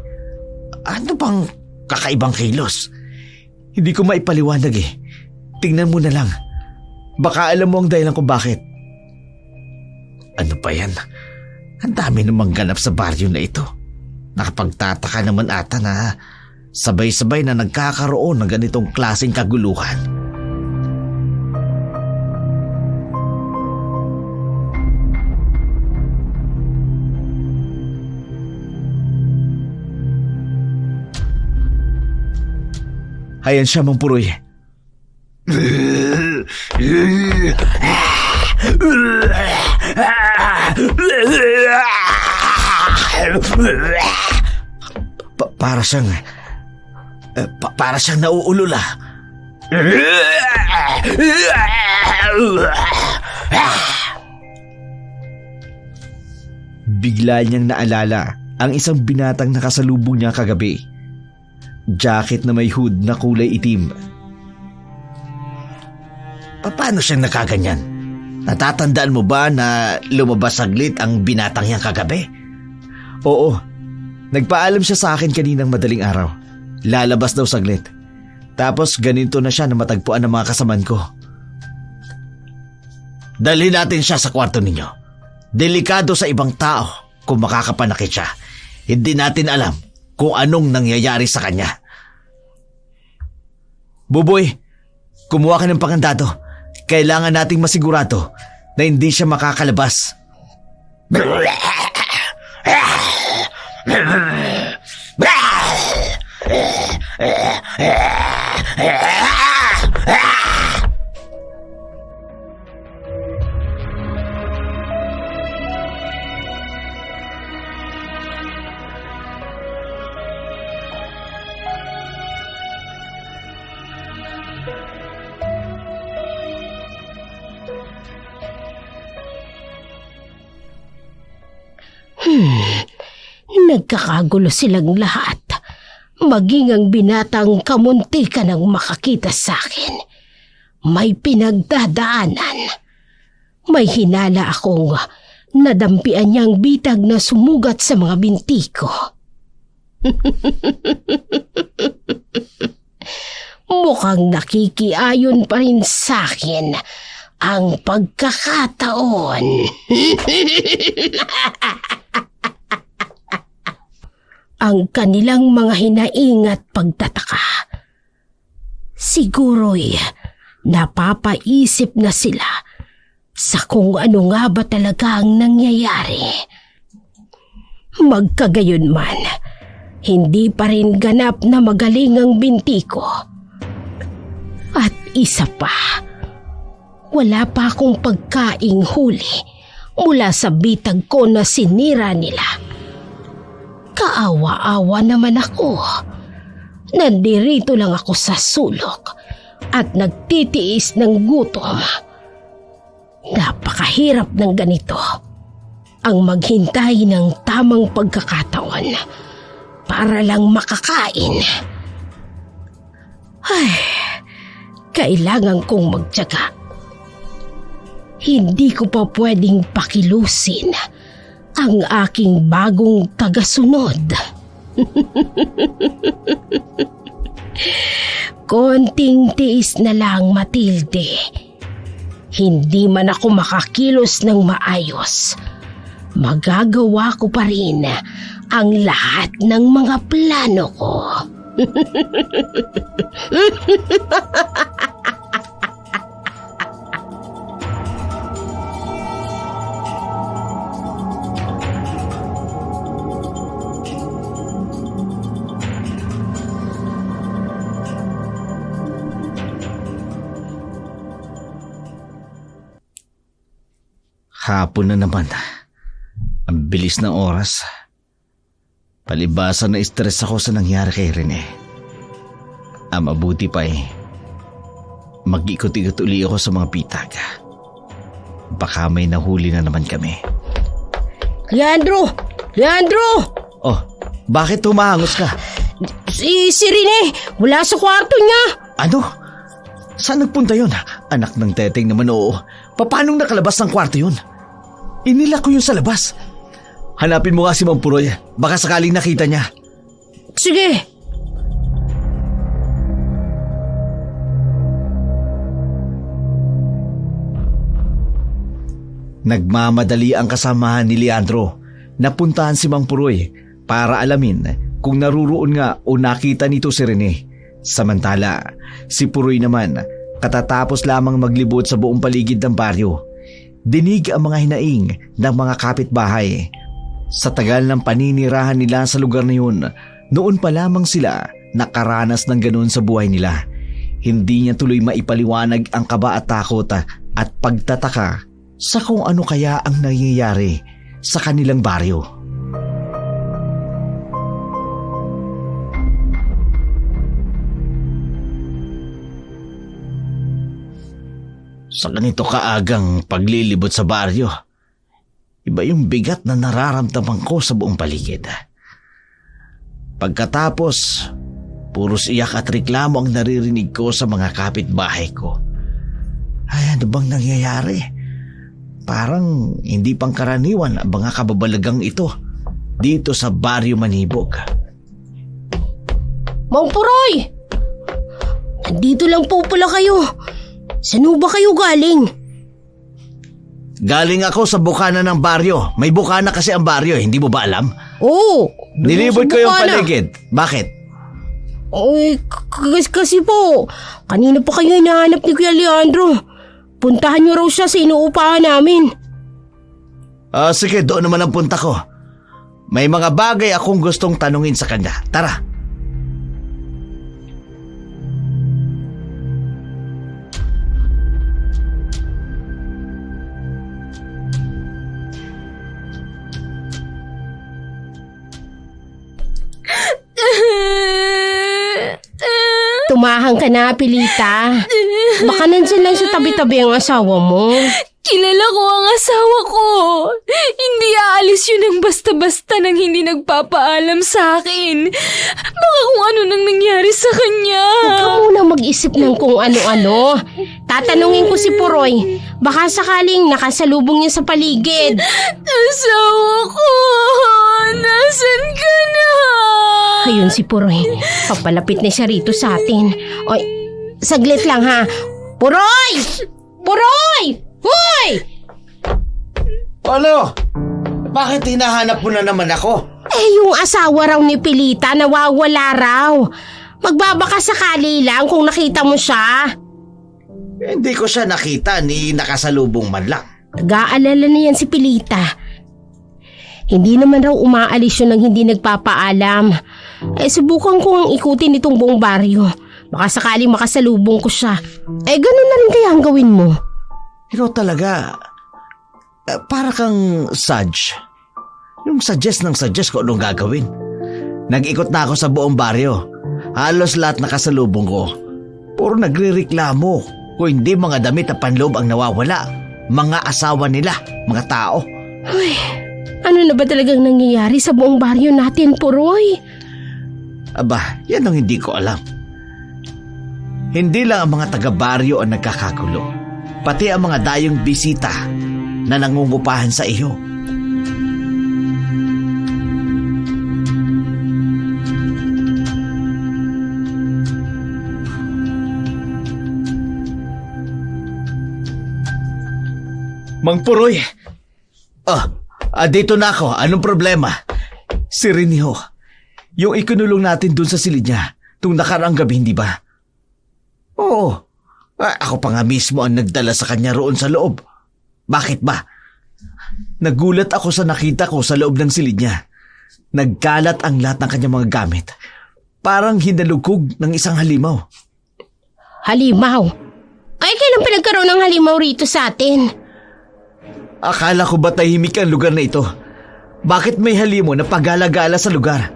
Ano bang kakaibang kilos? Hindi ko maipaliwanag eh. Tingnan mo na lang. Baka alam mo ang dahilan kung bakit. Ano ba yan? Ang dami namang ganap sa baryo na ito. Nakapagtataka naman ata na sabay-sabay na nagkakaroon ng ganitong klaseng kaguluhan. Ayan siya, Mang Puroy. Para siyang nauulula. Bigla niyang naalala ang isang binatang nakasalubong niya kagabi. Jacket na may hood na kulay itim. Paano siyang nakaganyan? Natatandaan mo ba na lumabas saglit ang binatang niyang kagabi? Oo, nagpaalam siya sa akin kaninang madaling araw. Lalabas daw saglit. Tapos ganito na siya na matagpuan ng mga kasamaan ko. Dalhin natin siya sa kwarto ninyo. Delikado sa ibang tao kung makakapanakit siya. Hindi natin alam kung anong nangyayari sa kanya. Buboy, kumuha ka ng pangandado. Kailangan nating masigurado na hindi siya makakalabas. Nagkakagulo silang lahat. Maging ang binatang kamunti ka nang makakita sa akin. May pinagdadaanan. May hinala akong nadampian niyang bitag na sumugat sa mga binti ko. Mukhang nakikiayon pa rin sa akin ang pagkakataon. Ang kanilang mga hinaing at pagtataka. Siguro'y napapaisip na sila sa kung ano nga ba talaga ang nangyayari. Magkagayon man, hindi pa rin ganap na magaling ang binti ko. At isa pa, wala pa akong pagkaing huli mula sa bitag ko na sinira nila. Kaawa-awa naman ako. Nandirito lang ako sa sulok at nagtitiis ng gutom. Napakahirap ng ganito. Ang maghintay ng tamang pagkakataon para lang makakain. Ay, kailangan kong magtiyaga. Hindi ko pa pwedeng pakilusin ang aking bagong tagasunod. Konting tiis na lang, Matilde. Hindi man ako makakilos ng maayos, magagawa ko pa rin ang lahat ng mga plano ko. Hapon na naman. Ang bilis ng oras. Palibasa na stress ako sa nangyari kay Rene. Ang mabuti pa mag-ikot-ikot uli ako sa mga pitag. Baka may nahuli na naman kami. Leandro! Leandro! Oh, bakit humahangos ka? Si Rene, wala sa kwarto niya. Ano? Saan nagpunta yun? Anak ng teteng naman, oo. Paanong nakalabas ng kwarto yun? Inila ko yun sa labas. Hanapin mo nga si Mang Puroy. Baka sakaling nakita niya. Sige. Nagmamadali ang kasamahan ni Leandro. Napuntahan si Mang Puroy para alamin kung naruroon nga o nakita nito si Rene. Samantala, si Puroy naman katatapos lamang maglibot sa buong paligid ng baryo. Dinig ang mga hinaing ng mga kapitbahay. Sa tagal ng paninirahan nila sa lugar na yun, noon pa lamang sila nakaranas ng ganun sa buhay nila. Hindi niya tuloy maipaliwanag ang kaba at takot at pagtataka sa kung ano kaya ang nangyayari sa kanilang baryo. Sa ganito kaagang paglilibot sa baryo, iba yung bigat na nararamdaman ko sa buong paligid. Pagkatapos, puros iyak at reklamo ang naririnig ko sa mga kapitbahay ko. Ay, ano bang nangyayari? Parang hindi pangkaraniwan ang mga kababalagang ito dito sa baryo Manibog. Mang Puroy! Nandito lang po pala kayo. Saan ba kayo galing? Galing ako sa bukana ng baryo. May bukana kasi ang baryo, hindi mo ba alam? Oo. Nilibot ko yung paligid. Bakit? Ay, kasi po, kanina pa kayo hinahanap ni Kuya Leandro. Puntahan niyo raw siya sa inuupahan namin. Sige, doon naman ang punta ko. May mga bagay akong gustong tanungin sa kanya. Tara. Tumahang ka na, Pilita. Baka nandyan lang sa tabi-tabi ang asawa mo. Kilala ko ang asawa ko. Hindi aalis yun ng basta-basta nang hindi nagpapaalam sa akin. Baka kung ano nang nangyari sa kanya. Huwag ka muna mag-isip ng kung ano-ano. Tatanungin ko si Puroy. Baka sakaling nakasalubong niya sa paligid. Asawa ko, nasan ka na? Ayun si Puroy. Papalapit na siya rito sa atin. Oy, saglit lang ha. Puroy! Puroy! Hoy! Ano? Bakit hinahanap mo na naman ako? Yung asawa raw ni Pilita nawawala raw. Magbabaka sakali lang kung nakita mo siya. Hindi ko siya nakita ni nakasalubong man lang. Nag-aalala na yan si Pilita. Hindi naman raw umaalis yun nang hindi nagpapaalam. Subukan ko ang ikutin itong buong baryo. Baka sakaling makasalubong ko siya. Ganun na rin kaya ang gawin mo. Ikaw talaga, para kang Saj. Yung suggest ko anong gagawin. Nag-ikot na ako sa buong baryo. Halos lahat nakasalubong ko. Puro nagre-reklamo kung hindi mga damit at panloob ang nawawala. Mga asawa nila, mga tao. Ay, ano na ba talagang nangyayari sa buong baryo natin, Puroy? Aba, yan ang hindi ko alam. Hindi lang ang mga taga-baryo ang nagkakagulo. Pati ang mga dayong bisita na nangungupahan sa iyo. Mang Puroy! Dito na ako. Anong problema? Si Rene ho. Yung ikinulong natin dun sa silid niya tung nakaraang gabi, hindi ba? Oo. Ako pa nga mismo ang nagdala sa kanya roon sa loob. Bakit ba? Nagulat ako sa nakita ko sa loob ng silid niya. Nagkalat ang lahat ng kanyang mga gamit. Parang hinalugkog ng isang halimaw. Halimaw? Ay, kailan pinagkaroon ng halimaw rito sa atin? Akala ko ba tahimik ang lugar na ito? Bakit may halimo na pagala-gala sa lugar?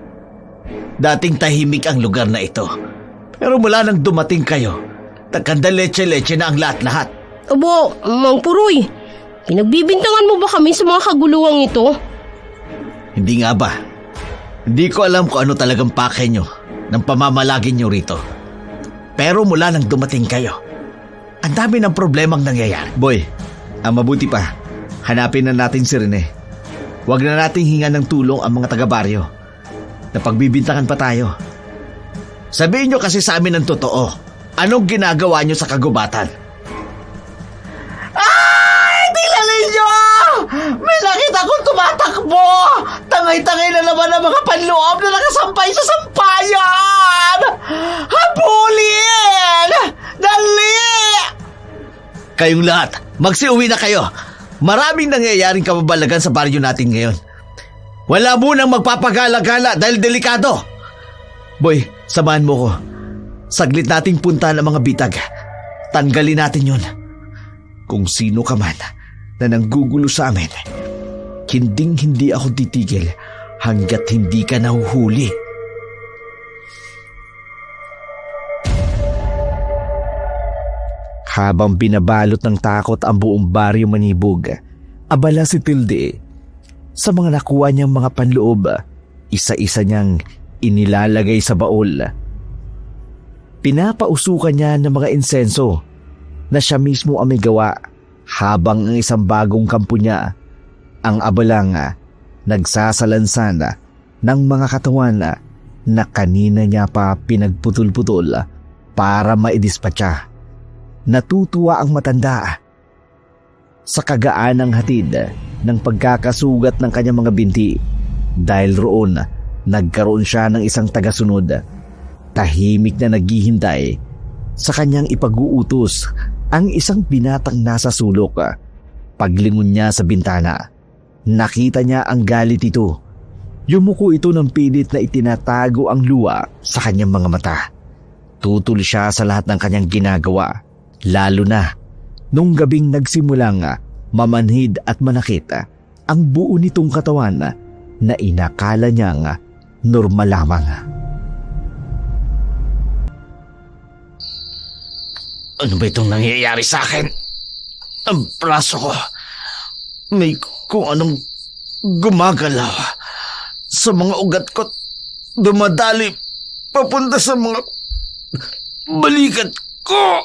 Dating tahimik ang lugar na ito. Pero mula nang dumating kayo, takanda leche-leche na ang lahat-lahat. Abo, Mang Puroy, pinagbibintangan mo ba kami sa mga kaguluhang ito? Hindi nga ba? Hindi ko alam kung ano talagang pake nyo. ng pamamalagi niyo rito. Pero mula nang dumating kayo, ang dami ng problemang nangyayari. Boy, ang mabuti pa, hanapin na natin si Rene. Huwag na nating hingan ng tulong ang mga taga-baryo. Napagbibintangan pa tayo. Sabihin niyo kasi sa amin ng totoo. Anong ginagawa niyo sa kagubatan? Ay! Tingnan ninyo! May nakita kong tumatakbo! Tangay-tangay na naman ang mga panloob na nakasampay sa sampayan! Habulin! Dali! Kayong lahat, magsiuwi na kayo. Maraming nangyayaring kababalagan sa baryo natin ngayon. Wala munang magpapagala-gala dahil delikado. Boy, samahan mo ko. Saglit nating punta ng mga bitag. Tanggalin natin yun. Kung sino ka man na nanggugulo sa amin, hindi ako titigil hanggat hindi ka nahuhuli. Habang binabalot ng takot ang buong baryo Manibog, abala si Tilde. Sa mga nakuha niyang mga panloob, isa-isa niyang inilalagay sa baol. Pinapausukan niya ng mga insenso na siya mismo ang may gawa, habang ang isang bagong kampo niya, ang abalang, nagsasalansan ng mga katawan na kanina niya pa pinagputol-putol para maidispatsa. Natutuwa ang matanda sa kagaanang hatid ng pagkakasugat ng kanyang mga binti, dahil roon nagkaroon siya ng isang tagasunod. Tahimik na naghihintay sa kanyang ipag-uutos ang isang binatang nasa sulok. Paglingon niya sa bintana, nakita niya ang galit ito. Yumuko ito ng pilit na itinatago ang luha sa kanyang mga mata. Tutol siya sa lahat ng kanyang ginagawa, lalo na nung gabing nagsimulang mamanhid at manakit ang buo nitong katawan na inakala niyang normal lamang. Ano ba itong nangyayari sa akin? Ang braso ko, may kung anong gumagalaw. Sa mga ugat ko, dumadali papunta sa mga balikat ko.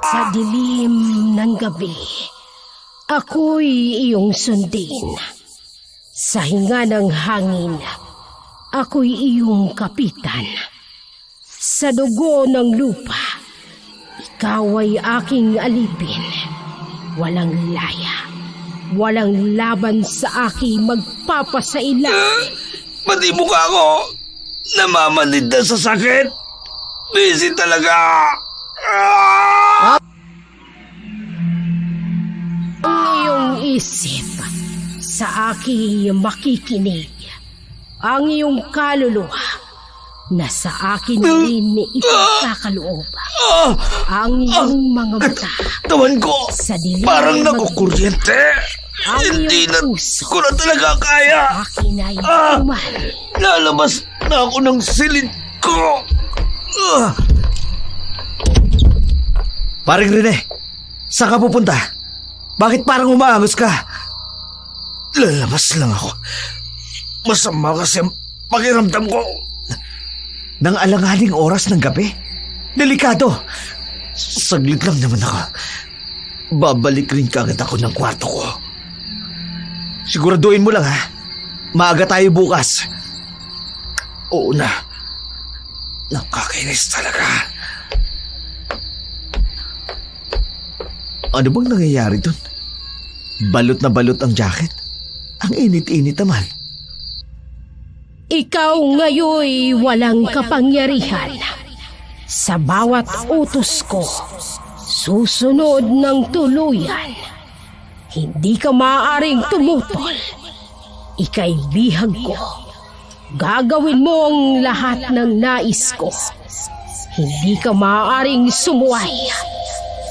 Sa dilim ng gabi, ako'y iyong sundin. Sa hinga ng hangin, ako'y iyong kapitan. Sa dugo ng lupa, ikaw ay aking alipin. Walang laya, walang laban sa aking magpapasaila. Pati mukha ko, namamanid na sa sakit. Busy talaga. Ang iyong isip sa aking makikinig. Ang iyong kaluluwa na sa akin rin ipagkakaloob. Ang iyong mga mata Tawan ko, sa dilim parang ng nakukuryente. Ang Hindi na iyong puso ko na talaga kaya. akin ay tuman. Lalabas na ako ng silid ko. Paring Rene, saan ka pupunta? Bakit parang umaangos ka? Lalabas lang ako. Masama kasi ang pakiramdam ko. Nang alanganing oras ng gabi? Delikado. Saglit lang naman ako. Babalik rin kagad ako ng kwarto ko. Siguraduhin mo lang ha. Maaga tayo bukas. Oo na. Nakakainis talaga. Ano bang nangyayari dun? Balot na balot ang jacket. Ang init-init naman. Ikaw ngayoy walang kapangyarihan. Sa bawat utos ko, susunod ng tuluyan. Hindi ka maaaring tumutol. Ika'y bihag ko. Gagawin mo ang lahat ng nais ko. Hindi ka maaaring sumuway.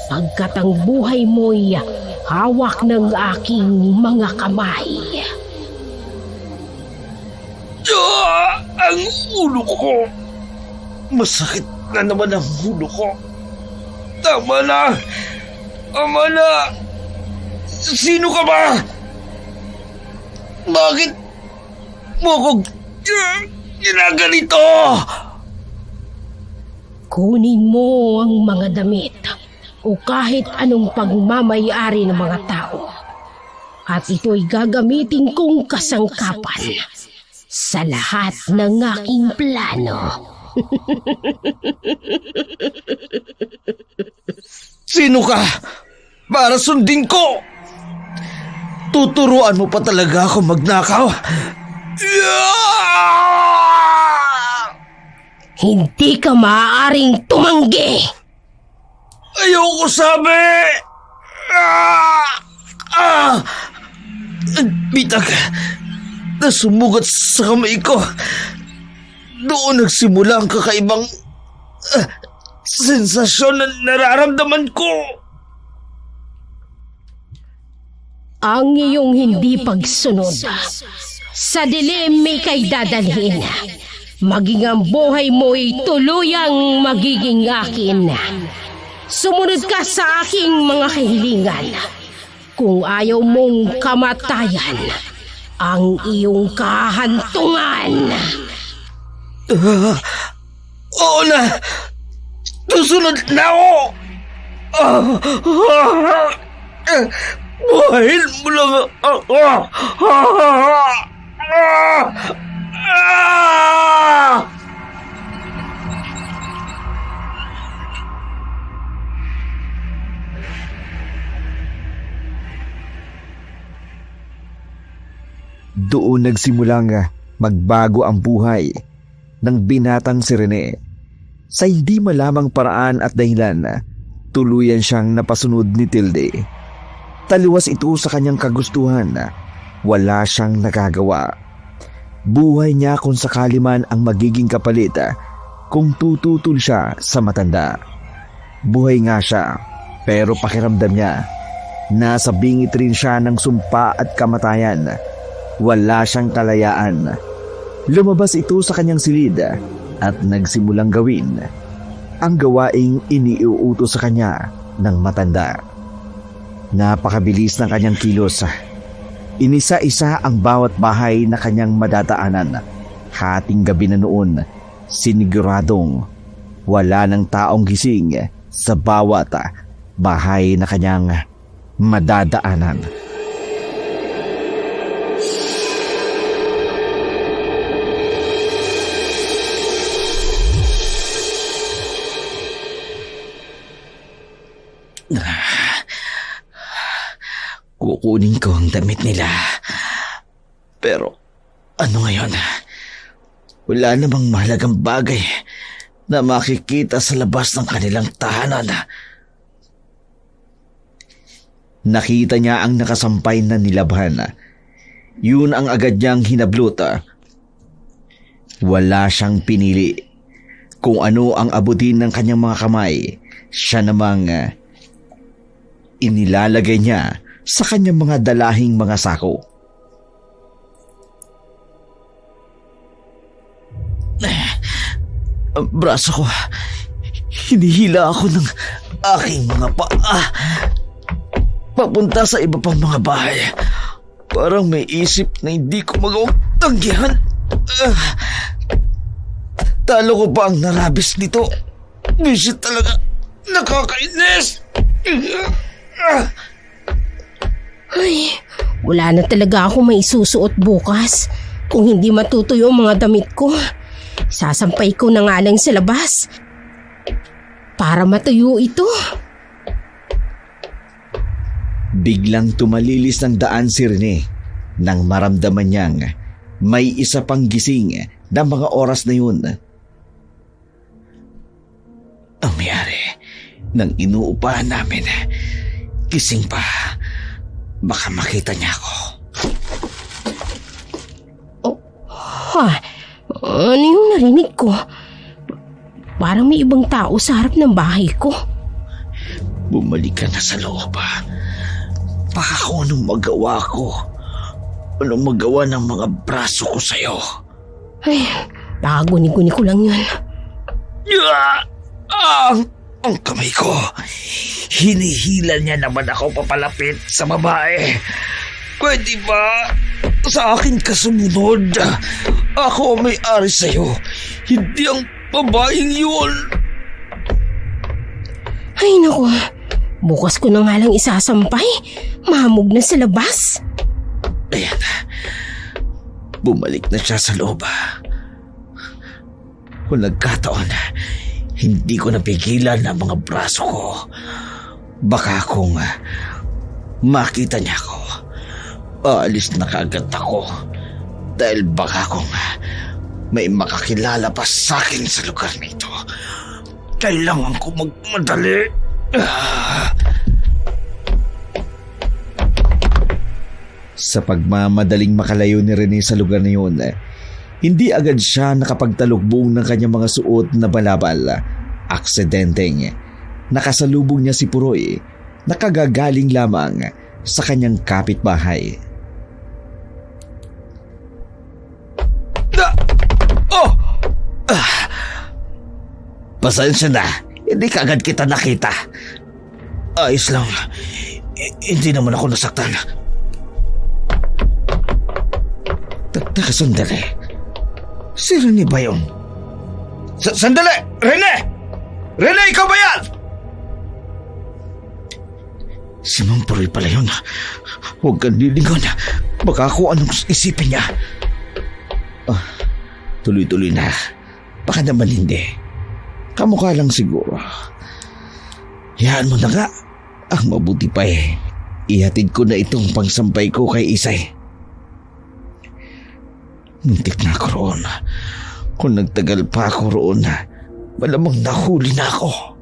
Pagkat ang buhay mo'y hawak ng aking mga kamay. Ang ulo ko. Masakit na naman ang ulo ko. Tama na. Tama na. Sino ka ba? Bakit mo ko ginaganito? Kunin mo ang mga damit o kahit anong pagmamayari ng mga tao. At ito'y gagamitin kong kasangkapan sa lahat ng aking plano. Sino ka? Para sundin ko! Tuturuan mo pa talaga ako magnakaw? Hindi ka maaaring tumanggi! Ayoko sabi! Bitag na sumugat sa kamay ko. Doon nagsimula ang kakaibang sensasyon na nararamdaman ko. Ang iyong hindi pagsunod sa dilim may kay dadalhin. Maging ang buhay mo'y tuluyang magiging akin. Sumunod ka sa aking mga kahilingan. Kung ayaw mong kamatayan ang iyong kahantungan. Oo na! Susunod na ako! Buhayin mo lang ako! Doon nagsimulang magbago ang buhay ng binatang si Rene. Sa hindi malamang paraan at dahilan, tuluyan siyang napasunod ni Tilde. Taliwas ito sa kanyang kagustuhan. Wala siyang nagagawa. Buhay niya kung sakali man ang magiging kapalit kung tututol siya sa matanda. Buhay nga siya, pero pakiramdam niya, nasa bingit rin siya ng sumpa at kamatayan. Wala siyang kalayaan. Lumabas ito sa kanyang silid at nagsimulang gawin ang gawaing iniuutos sa kanya ng matanda. Napakabilis ng kanyang kilos. Inisa-isa ang bawat bahay na kanyang madadaanan. Hating gabi na noon, siniguradong wala ng taong gising sa bawat bahay na kanyang madadaanan. Kukunin ko ang damit nila. Pero ano ngayon? Wala namang mahalagang bagay na makikita sa labas ng kanilang tahanan. Nakita niya ang nakasampay na nilabhan. Yun ang agad niyang hinablota. Wala siyang pinili. Kung ano ang abutin ng kanyang mga kamay, siya namang inilalagay niya sa kanyang mga dalahing mga sako. Ang braso ko, hinihila ako ng aking mga paa papunta sa iba pang mga bahay. Parang may isip na hindi ko magawang tanggihan. Talo ko pa ang narabis nito. Bisit talaga. Nakakainis. Ay, wala na talaga ako may isusuot bukas. Kung hindi matutuyo ang mga damit ko, sasampay ko na nga lang sa labas para matuyo ito. Biglang tumalilis ng daan si Rene nang maramdaman niyang may isa pang gising na mga oras na yun. Ang mayari ng inuupahan namin, gising pa. Baka makita niya ako. Oh, ha? Ano yung narinig ko? Parang may ibang tao sa harap ng bahay ko. Bumalik ka na sa loob. Baka kung anong magawa ko. Anong magawa ng mga braso ko sa'yo. Ay, baka guni-guni ko lang yun. Ang kamay ko. Hinihila niya naman ako papalapit sa babae. Pwede ba? Sa akin ka sumunod. Ako ang may-ari sa'yo. Hindi ang babaeng yun. Ay naku, bukas ko na nga lang isasampay. Mahamog na sa labas. Ayan. Bumalik na siya sa loob. Kung nagkataon, hindi ko napigilan ang mga braso ko. Baka kung makita niya ako, aalis na kaagad ako. Dahil baka kung may makakilala pa sa akin sa lugar na ito, kailangan ko magmadali. Sa pagmamadaling makalayo ni Rene sa lugar na yun, hindi agad siya nakapagtalukbong ng kanyang mga suot na balabal. Aksidenteng nakasalubong niya si Puroy na kagagaling lamang sa kanyang kapitbahay. Pasensya na, hindi kaagad kita nakita. Ayos lang, hindi naman ako nasaktan. Teka, sandali. Si Rene ba yun? Sandali! Rene! Rene, ikaw ba yan? Si Mang Puroy pala yun. Huwag kang lilingon. Baka kung anong isipin niya. Tuloy-tuloy na. Baka naman hindi. Kamukha lang siguro. Hayaan mo na nga. Ang mabuti pa ihatid ko na itong pangsampay ko kay Isay. Muntik na ako roon. Kung nagtagal pa ako roon, malamang nahuli na ako.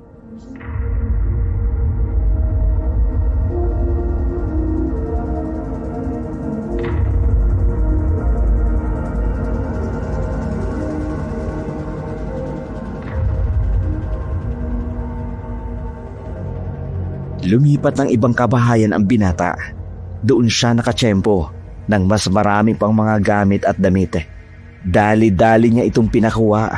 Lumipat ng ibang kabahayan ang binata. Doon siya nakatsyempo ng mas marami pang mga gamit at damit. Dali-dali niya itong pinakuha.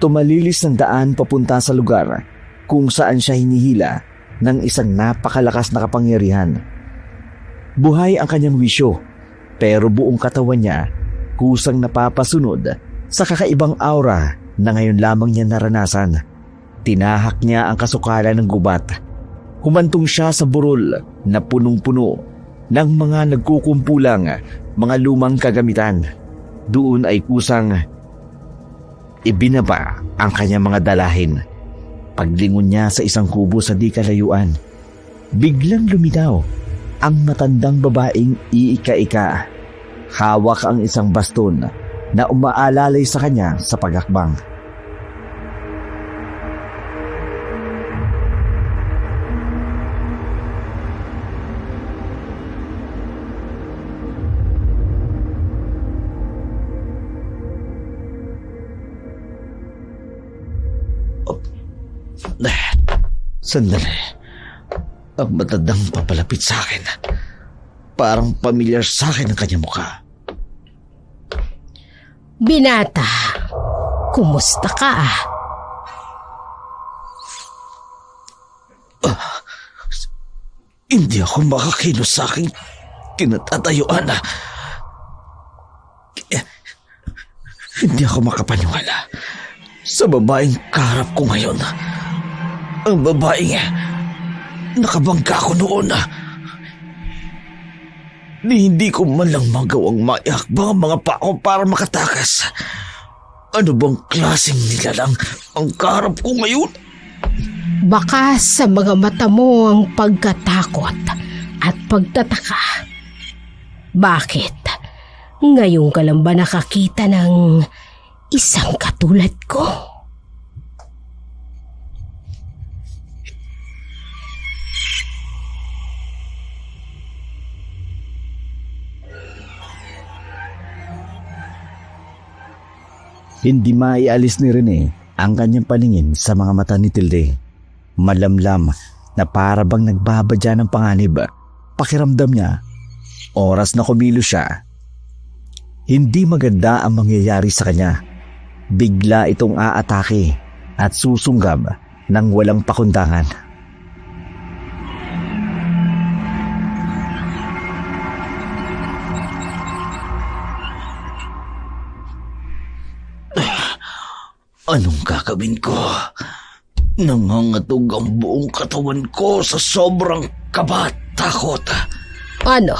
Tumalilis ng daan papunta sa lugar kung saan siya hinihila ng isang napakalakas na kapangyarihan. Buhay ang kanyang wisyo, pero buong katawan niya kusang napapasunod sa kakaibang aura na ngayon lamang niya naranasan. Tinahak niya ang kasukalan ng gubat. Humantong siya sa burol na punong-puno ng mga nagkukumpulang mga lumang kagamitan. Doon ay kusang ibinaba ang kanyang mga dalahin. Paglingon niya sa isang kubo sa di kalayuan, biglang lumitaw ang matandang babaeng iika-ika. Hawak ang isang baston na umaalalay sa kanya sa pagakbang. Sandali. Ang matandang papalapit sa akin. Parang pamilyar sa akin ang kanyang mukha. Binata, kumusta ka? Hindi ako makakilos sa aking kinatatayuan. Hindi ako makapaniwala sa babaeng kaharap ko ngayon. Ang babaeng nakabangga ko noon. Hindi ko man lang magawang maiakbang ang mga pao para makatakas. Ano bang klaseng nilalang ang kaharap ko ngayon? Baka sa mga mata mo ang pagkatakot at pagtataka. Bakit? Ngayon ka lang ba nakakita ng isang katulad ko? Hindi maialis ni Rene ang kanyang paningin sa mga mata ni Tilde. Malamlam na para bang nagbabadya ng panganib. Pakiramdam niya, oras na kumilos siya. Hindi maganda ang mangyayari sa kanya. Bigla itong aatake at susunggab ng walang pakundangan. Anong gagawin ko? Nangangatog ang buong katawan ko sa sobrang kaba at takot. Ano?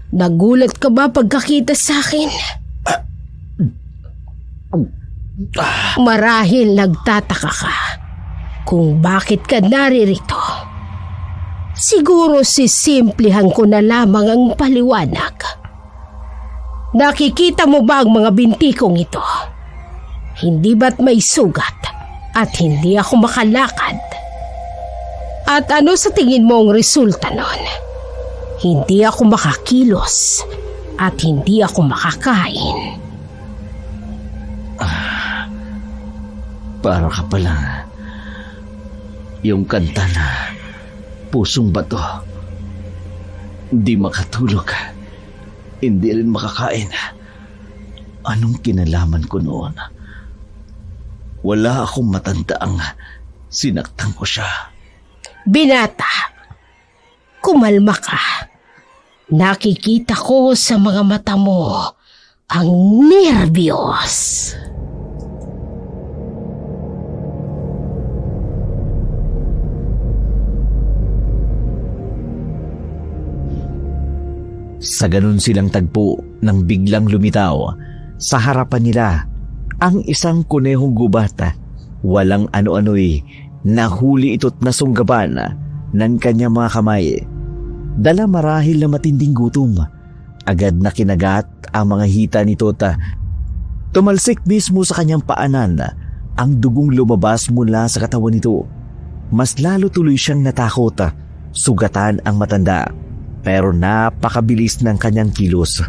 Nagulat ka ba pagkakita sa akin? Marahil nagtataka ka kung bakit ka naririto. Siguro sisimplihan ko na lamang ang paliwanag. Nakikita mo ba ang mga binti kong ito? Hindi ba't may sugat at hindi ako makalakad? At ano sa tingin mo ang resulta nun? Hindi ako makakilos at hindi ako makakain. Para ka pala yung kanta na pusong bato. Hindi makatulog. Hindi rin makakain. Anong kinalaman ko noon? Wala akong matandaang sinaktan ko siya. Binata, kumalma ka. Nakikita ko sa mga mata mo ang nerbiyos. Sa ganun silang tagpo nang biglang lumitaw sa harapan nila ang isang kunehong gubat. Walang ano-ano'y nahuli ito't nasunggaban ng kanyang mga kamay. Dala marahil na matinding gutom. Agad na kinagat ang mga hita nito't tumalsik mismo sa kanyang paanan ang dugong lumabas mula sa katawan nito. Mas lalo tuloy siyang natakot. Sugatan ang matanda. Pero napakabilis ng kanyang kilos.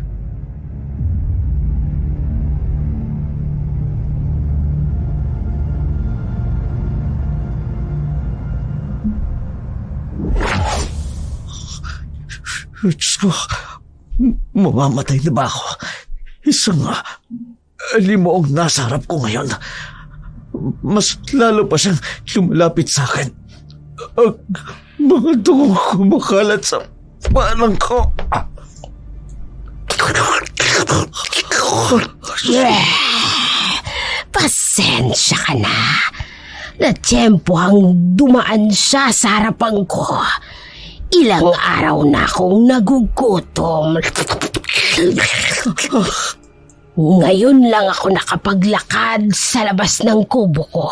Diyos ko, mamamatay na ba ako? Isang limoong nasa harap ko ngayon. Mas lalo pa siyang lumalapit sa akin. Ang mga dugong kumakalat sa panang ko. Pasensya ka na. Natiyempo ang dumaan siya sa harapan ko. Ilang araw na akong nagugutom. Ngayon lang ako nakapaglakad sa labas ng kubo ko.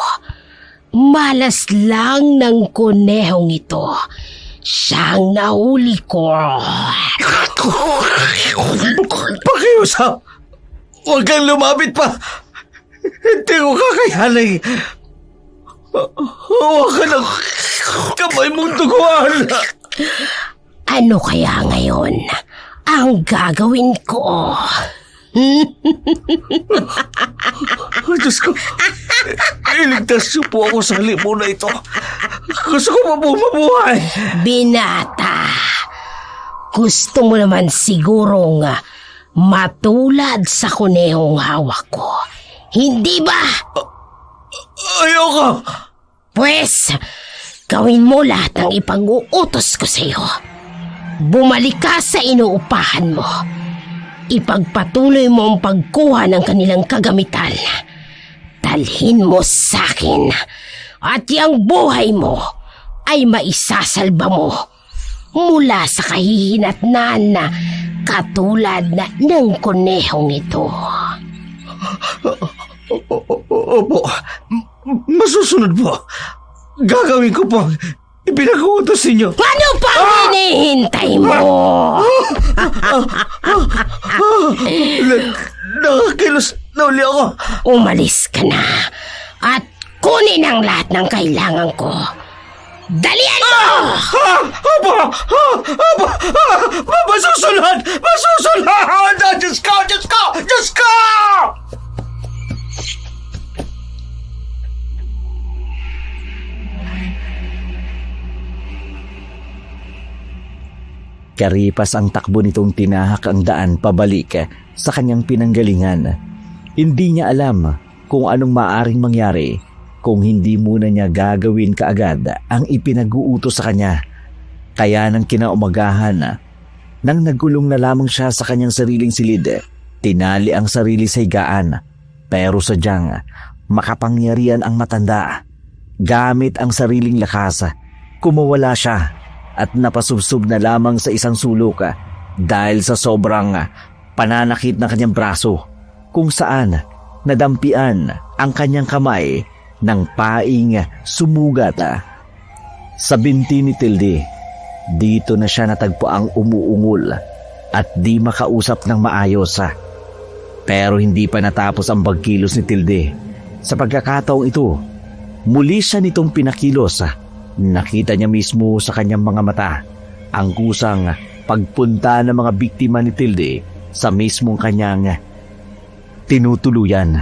Malas lang ng kunehong ito. Siyang nahuli ko. Pakiusap! Huwag kang lumapit pa! Hindi ko kakayanin. Huwag ka ng kamay mong duguan! Ano kaya ngayon ang gagawin ko? Diyos ko, iligtas niyo po ako sa limo na ito. Gusto ko pa po mabuhay. Binata, gusto mo naman sigurong matulad sa kunehong hawak ko. Hindi ba? Ayoko. Pwes, gawin mo lahat ng ipag-uutos ko sa iyo. Bumalik ka sa inuupahan mo. Ipagpatuloy mo ang pagkuha ng kanilang kagamitan. Dalhin mo sa akin at yung buhay mo ay maisasalba mo mula sa kahihinatnan na katulad na ng kunehong ito. Opo, masusunod po. Gagawin ko po ang ipinag-uutos ninyo. Ano pa hinihintay mo? Nakakilos na uli ako. Umalis ka na at kunin ang lahat ng kailangan ko. Dalian mo! Masusunod! Masusunod! Diyos ko! Diyos ko! Diyos ko! Karipas ang takbo nitong tinahak ang daan pabalik sa kanyang pinanggalingan. Hindi niya alam kung anong maaring mangyari kung hindi muna niya gagawin kaagad ang ipinag-uutos sa kanya. Kaya nang kinaumagahan, nang nagulong na lamang siya sa kanyang sariling silid, tinali ang sarili sa higaan. Pero sadyang Makapangyarihan ang matanda. Gamit ang sariling lakas, kumawala siya at napasubsob na lamang sa isang sulok dahil sa sobrang pananakit ng kanyang braso, kung saan nadampian ang kanyang kamay ng paing sumugat. Sa binti ni Tilde, dito na siya natagpo ang umuungol at di makausap ng maayos. Pero hindi pa natapos ang pagkilos ni Tilde. Sa pagkakataong ito, muli siya nitong pinakilos. Nakita niya mismo sa kanyang mga mata ang kusang pagpunta ng mga biktima ni Tilde sa mismong kanyang tinutuluyan.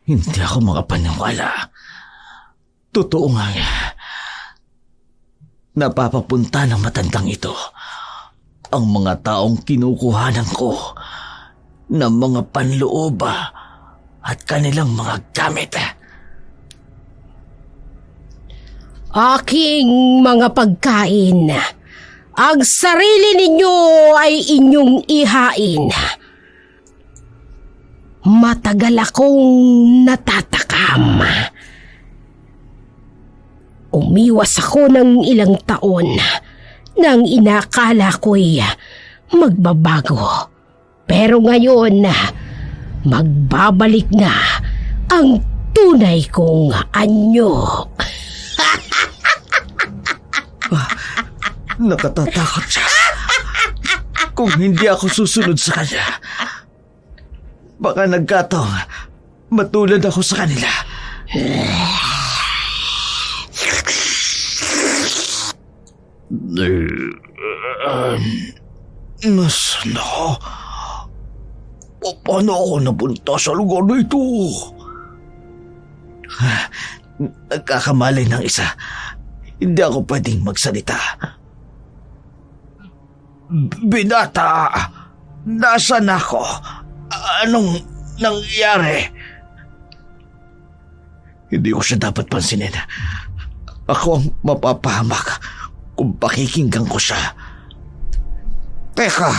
Hindi ako makapaniwala. Totoo nga. Napapapunta ng matandang ito ang mga taong kinukuhanan ko ng mga panloob at kanilang mga gamit. Aking mga pagkain. Ang sarili ninyo ay inyong ihain. Matagal akong natatakam. Umiwas ako ng ilang taon nang inakala ko'y magbabago. Pero ngayon, magbabalik na ang tunay kong anyo. Nakatatakot siya. Kung hindi ako susunod sa kanya, baka nagkataong matulad ako sa kanila. Nasaan ako? Paano ako napunta sa lugar na ito? Nagkakamali ng isa. Hindi ako pwedeng magsalita. Binata! Nasaan ako? Anong nangyari? Hindi ko siya dapat pansinin. Ako ang mapapahamak kung pakikinggan ko siya. Teka,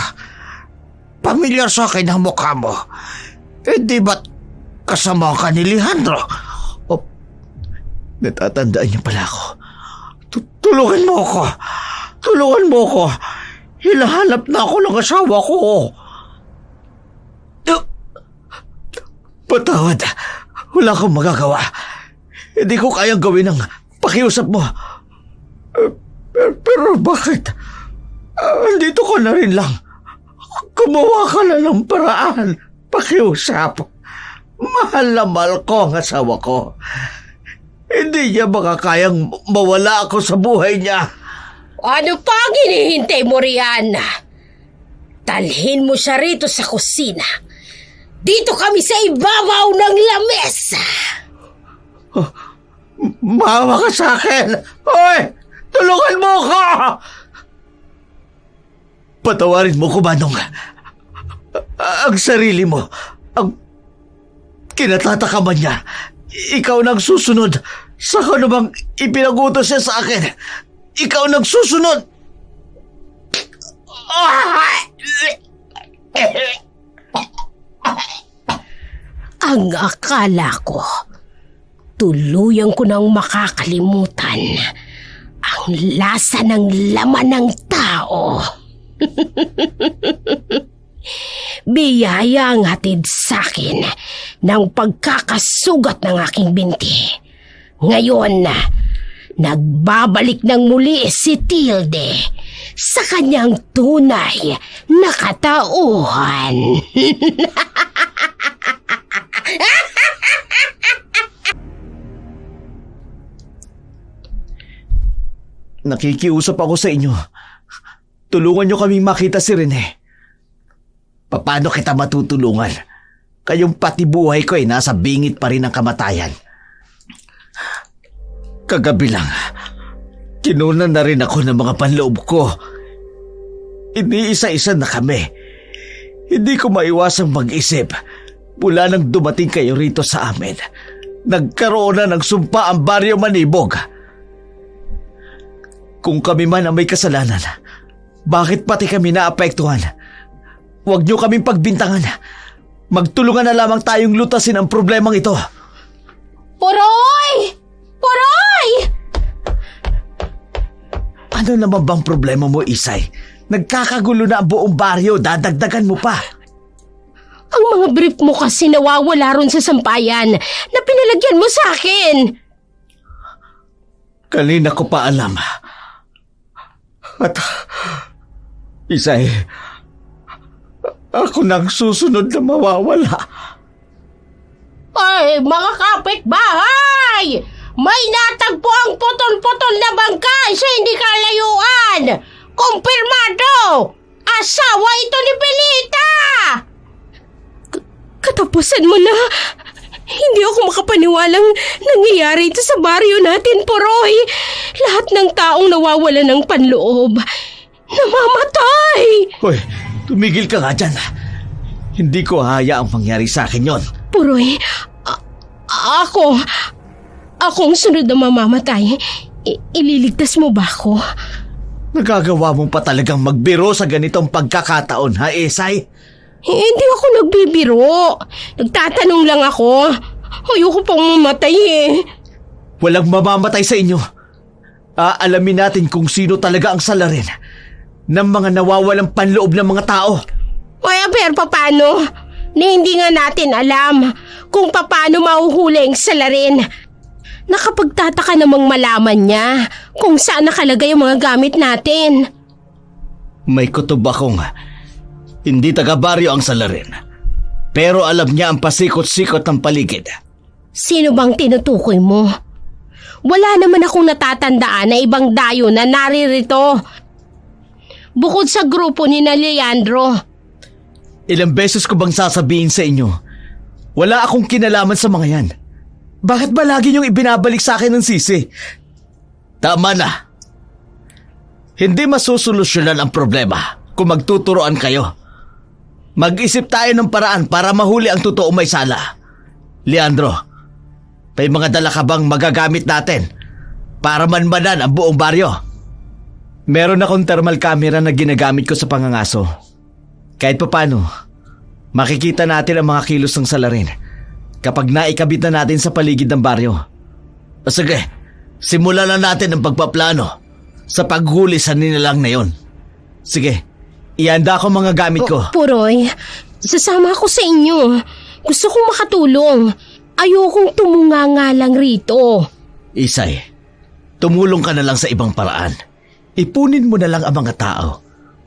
pamilyar sa akin ang mukha mo. Di ba't kasama ka ni Alejandro? O, natatandaan niya pala ako. Tulungan mo ako. Tulungan mo ako. Hinahanap na ako ng asawa ko. Patawad. Wala akong magagawa. Hindi ko kayang gawin ang pakiusap mo. Pero bakit? Andito ka na rin lang. Gumawa ka na ng paraan. Pakiusap. Mahal na mahal ko ang asawa ko. Hindi niya baka kayang mawala ako sa buhay niya. Ano pa ang hinihintay mo riyan? Dalhin mo siya rito sa kusina. Dito kami sa ibabaw ng lamesa. Maawa ka sa akin. Hoy! Tulungan mo ako! Patawarin mo ko, Manong. Ang sarili mo. Ang kinatatakaman niya. Ikaw nang susunod sa kung bang ipinagutos siya sa akin. Ikaw nang susunod. Ang akala ko, tuluyan ko nang makakalimutan ang lasa ng laman ng tao. Biyaya ang hatid sa'kin ng pagkakasugat ng aking binti. Ngayon, nagbabalik ng muli si Tilde sa kanyang tunay na katauhan. Nakikiusap ako sa inyo. Tulungan niyo kaming makita si Rene. Paano kita matutulungan? Kayong pati buhay ko ay nasa bingit pa rin ng kamatayan. Kagabi lang, kinunan na rin ako ng mga panloob ko. Iniisa-isa na kami. Hindi ko maiwasang mag-isip mula nang dumating kayo rito sa amin nagkaroon na ng sumpa ang Baryo Manibog. Kung kami man ang may kasalanan, bakit pati kami naapektuhan? Huwag niyo kaming pagbintangan. Magtulungan na lamang tayong lutasin ang problemang ito. Puroy! Puroy! Ano naman bang problema mo, Isay? Nagkakagulo na ang buong baryo, dadagdagan mo pa. Ang mga brief mo kasi nawawala ron sa sampayan na pinalagyan mo sa akin. Kanina ko pa alam. At, Isay, ako nang susunod na mawawala. Ay, mga kapitbahay! May natagpo ang putol-putol na bangka sa hindi kalayuan! Kumpirmado! Asawa ito ni Pilita! Katapusan mo na! Hindi ako makapaniwalang nangyayari ito sa baryo natin, Puroy! Lahat ng taong nawawala ng panloob, namamatay! Hoy, tumigil ka nga dyan. Hindi ko hayaang mangyari sa akin yon. Puroy, akong sunod na mamamatay. Ililigtas mo ba ako? Nagagawa mo pa talagang magbiro sa ganitong pagkakataon, ha, Isay? Hindi ako nagbibiro. Nagtatanong lang ako. Ayoko pang mamatay eh. Walang mamamatay sa inyo. Aalamin natin kung sino talaga ang salarin ng mga nawawalang panloob ng mga tao. Pero paano? Hindi nga natin alam kung paano mahuhuli ang salarin. Nakapagtataka namang malaman niya kung saan nakalagay ang mga gamit natin. May kutob akong hindi taga-baryo ang salarin. Pero alam niya ang pasikot-sikot ng paligid. Sino bang tinutukoy mo? Wala naman akong natatandaan na ibang dayo na naririto. Bukod sa grupo ni na Leandro. Ilang beses ko bang sasabihin sa inyo, wala akong kinalaman sa mga yan. Bakit ba lagi niyong ibinabalik sa akin ng sisi? Tama na. Hindi masusolusyonan ang problema kung magtuturoan kayo. Mag-isip tayo ng paraan para mahuli ang totoong may sala. Leandro, may mga dala ka bang magagamit natin para manmanan ang buong baryo? Meron akong thermal camera na ginagamit ko sa pangangaso. Kahit papano, makikita natin ang mga kilos ng salarin kapag naikabit na natin sa paligid ng baryo. Sige, simulan na natin ang pagpaplano sa paghuli sa nilalang na yon. Sige, ihanda ko mga gamit ko. Puroy, sasama ako sa inyo. Gusto kong makatulong. Ayokong tumunganga lang rito. Isay, tumulong ka na lang sa ibang paraan. Ipunin mo na lang ang mga tao.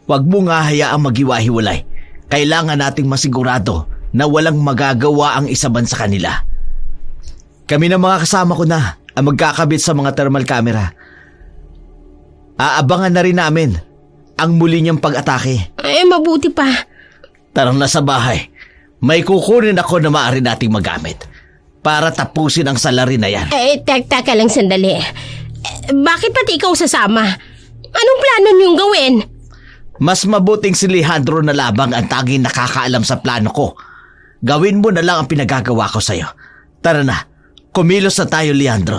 Huwag mo nga hayaang maghiwa-hiwalay. Kailangan nating masigurado na walang magagawa ang isa man sa kanila. Kami na mga kasama ko na ang magkakabit sa mga thermal camera. Aabangan na rin namin ang muli niyang pag-atake. Mabuti pa. Tarang na sa bahay. May kukunin ako na maaari nating magamit para tapusin ang salarin na yan. Teka lang sandali. Bakit pati ikaw sasama? Anong plano niyong gawin? Mas mabuting si Alejandro na labang ang tanging nakakaalam sa plano ko. Gawin mo na lang ang pinagagawa ko sa'yo. Tara na, kumilos na tayo, Leandro.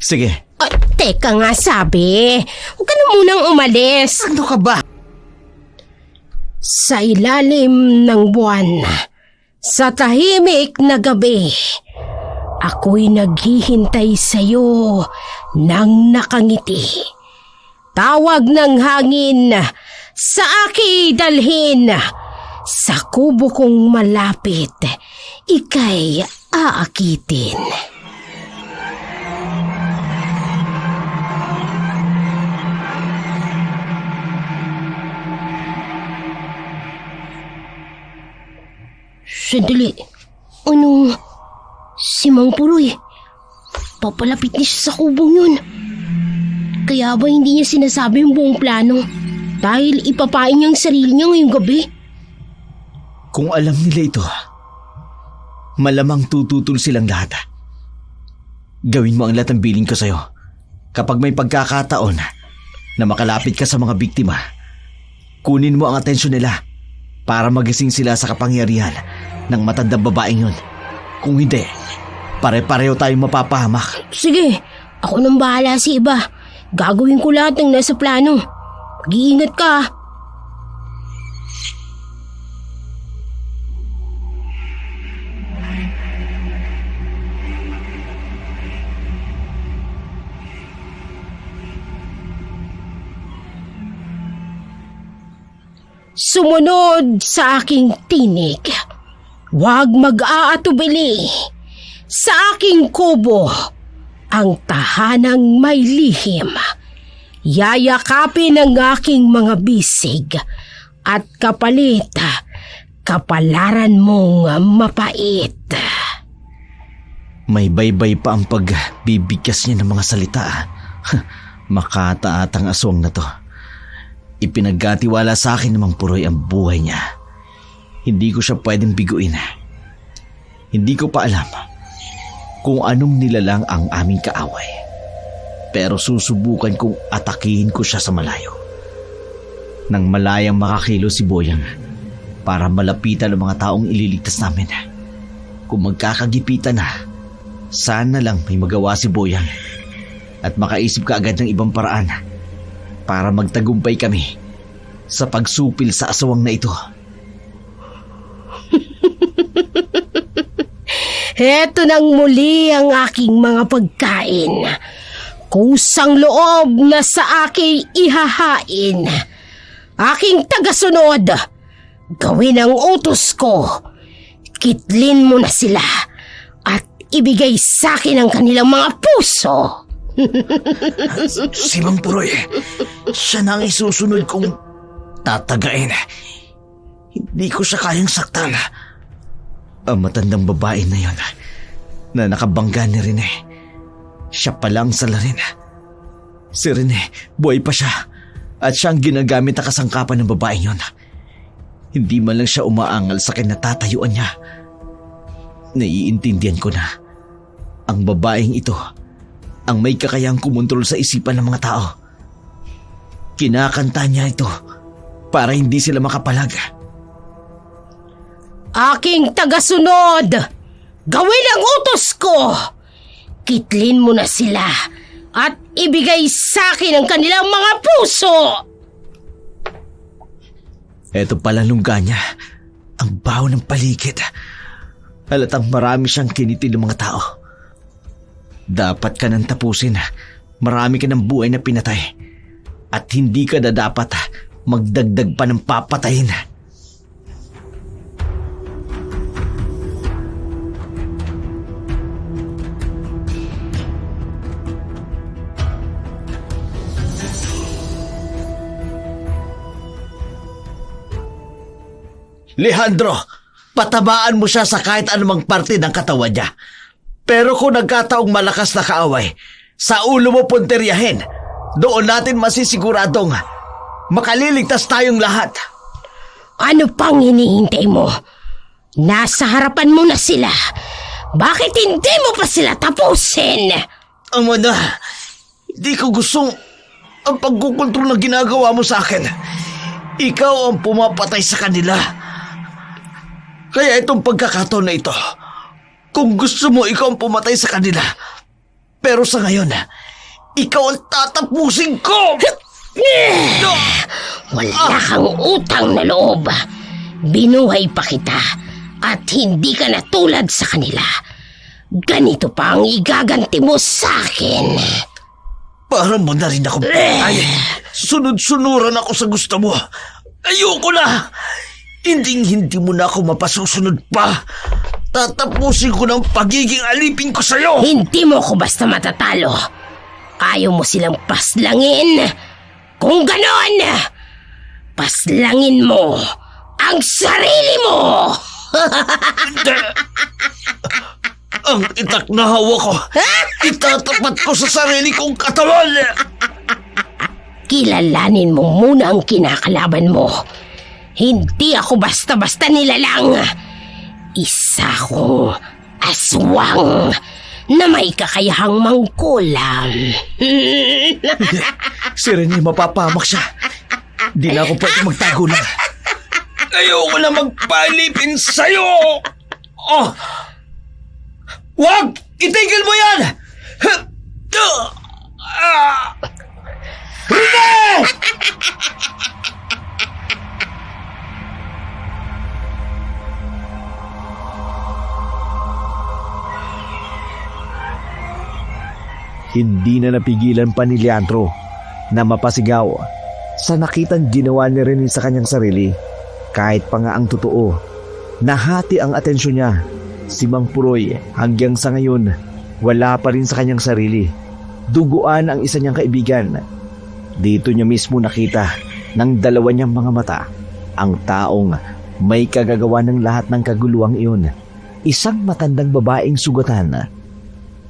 Sige. Teka nga sabi. Huwag ka na munang umalis. Ano ka ba? Sa ilalim ng buwan, sa tahimik na gabi, ako'y naghihintay sa'yo ng nakangiti. Tawag ng hangin sa aki dalhin. Sa kubo kong malapit, ika'y aakitin. Sandali. Ano? Si Mang Puroy. Papalapit niya siya sa kubong yun. Kaya ba hindi niya sinasabi yung buong plano? Dahil ipapain niya ang sarili niya ngayong gabi? Kung alam nila ito, malamang tututol silang lahat. Gawin mo ang lahat ng bilin ko sa'yo. Kapag may pagkakataon na makalapit ka sa mga biktima, kunin mo ang atensyon nila para magising sila sa kapangyarihan ng matandang babaeng yun. Kung hindi, Pare-pareho tayong mapapahamak. Sige, ako nang bahala sa iba. Gagawin ko lahat ng nasa plano. Mag-iingat ka. Sumunod sa aking tinig. Huwag mag-aatubili. Sa aking kubo, ang tahanang may lihim. Yayakapin ang aking mga bisig at kapalit, kapalaran mong mapait. May baybay pa ang pagbibigkas niya ng mga salita. Makataat ang aswang na to. Ipinagkatiwala sa akin namang puroy ang buhay niya. Hindi ko siya pwedeng biguin. Hindi ko pa alam kung anong nilalang ang aming kaaway. Pero susubukan kong atakihin ko siya sa malayo. Nang malayang makakilo si Boyang para malapitan ang mga taong ililigtas namin. Kung magkakagipitan na, sana lang may magawa si Boyang at makaisip ka agad ng ibang paraan para magtagumpay kami sa pagsupil sa aswang na ito. Heto nang muli ang aking mga pagkain. Kusang loob na sa aking ihahain. Aking tagasunod, gawin ang utos ko. Kitlin mo na sila at ibigay sa akin ang kanilang mga puso. Si Mang Puroy, siya na ang isusunod kong tatagain. Hindi ko siya kayang saktan. Ang matandang babae na yon na nakabangga ni Rene, siya palang sa Rene. Si Rene, buhay pa siya at siya ang ginagamit na kasangkapan ng babaeng yon. Hindi man lang siya umaangal sa kinatatayuan niya. Naiintindihan ko na ang babaeng ito ang may kakayang kumontrol sa isipan ng mga tao. Kinakanta niya ito para hindi sila makapalag. Aking tagasunod, gawin ang utos ko. Kitlin mo na sila at ibigay sa akin ang kanilang mga puso. Eto pala lungga niya, ang baho ng paligid. Halatang marami siyang kinitil ng mga tao. Dapat ka nang tapusin. Marami ka ng buhay na pinatay. At hindi ka na dapat magdagdag pa ng papatayin. Leandro, patabaan mo siya sa kahit anumang parte ng katawan niya. Pero kung nagkataong malakas na kaaway, sa ulo mo punteryahin. Doon natin masisiguradong makaliligtas tayong lahat. Ano pang hinihintay mo? Nasa harapan mo na sila. Bakit hindi mo pa sila tapusin? Amo na, hindi ko gustong ang pagkukontrol na ginagawa mo sa akin. Ikaw ang pumapatay sa kanila. Kaya itong pagkakataon na ito, kung gusto mo ikaw ang pumatay sa kanila. Pero sa ngayon, ikaw ang tatapusin ko! Wala kang utang na loob. Binuhay pa kita at hindi ka na tulad sa kanila. Ganito pa ang igaganti mo sa akin. Para mo na rin ako ay sunod-sunuran ako sa gusto mo. Ayoko na! Hindi mo na ako mapasusunod pa. Tatapusin ko ng pagiging alipin ko sa'yo. Hindi mo ako basta matatalo. Ayaw mo silang paslangin. Kung ganon, paslangin mo ang sarili mo. Ang itak na hawa ko, itatapat ko sa sarili kong katawan. Kilalanin mo muna ang kinakalaban mo. Hindi ako basta-basta nilalang. Isa kong aswang na may kakayahang mangkulam. Si Rene, mapapahamak siya. Di na ako pwede magtago na. Ayoko na magpalipin sa'yo! Oh! Wag! Itigil mo yan! Rene! Hindi na napigilan pa ni Leandro na mapasigaw sa nakitang ginawa ni Rene sa kanyang sarili. Kahit pa nga ang totoo, nahati ang atensyon niya. Si Mang Puroy hanggang sa ngayon wala pa rin sa kanyang sarili. Duguan ang isa niyang kaibigan. Dito niya mismo nakita ng dalawa niyang mga mata ang taong may kagagawa ng lahat ng kaguluhang iyon. Isang matandang babaeng sugatan.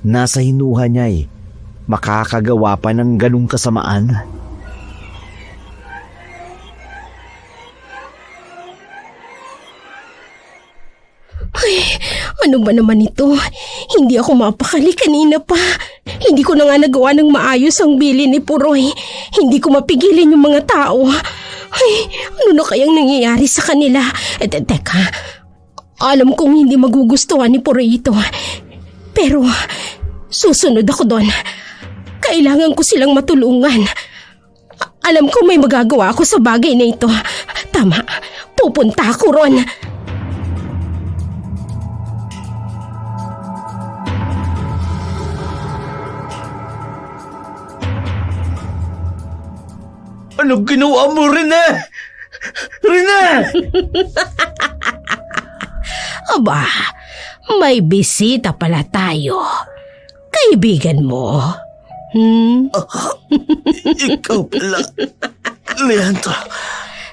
Nasa hinuha niya'y makakagawa pa ng ganung kasamaan. Ay, ano ba naman ito? Hindi ako mapakali kanina pa. Hindi ko na nga nagawa ng maayos ang bili ni Puroy. Hindi ko mapigilan yung mga tao. Ay, ano na kayang nangyayari sa kanila? Teka, alam kong hindi magugustuhan ni Puroy ito. Pero, susunod ako doon. Kailangan ko silang matulungan. Alam ko may magagawa ako sa bagay na ito. Tama, pupunta ako ron. Anong ginawa mo, Rene? Rene! Aba, may bisita pala tayo. Kaibigan mo. Ikaw pala, Leandro.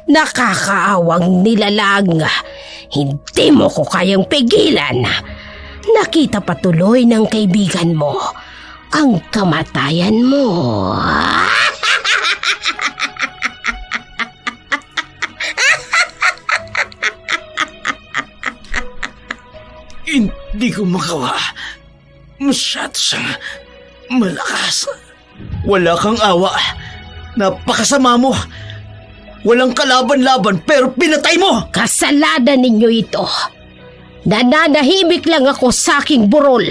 Nakakaawang nilalang. Hindi mo ko kayang pigilan. Nakita patuloy ng kaibigan mo ang kamatayan mo. Hindi ko makawa. Masyado siyang malakas. Wala kang awa. Napakasama mo. Walang kalaban-laban pero pinatay mo. Kasalanan ninyo ito. Nananahimik lang ako sa aking burol.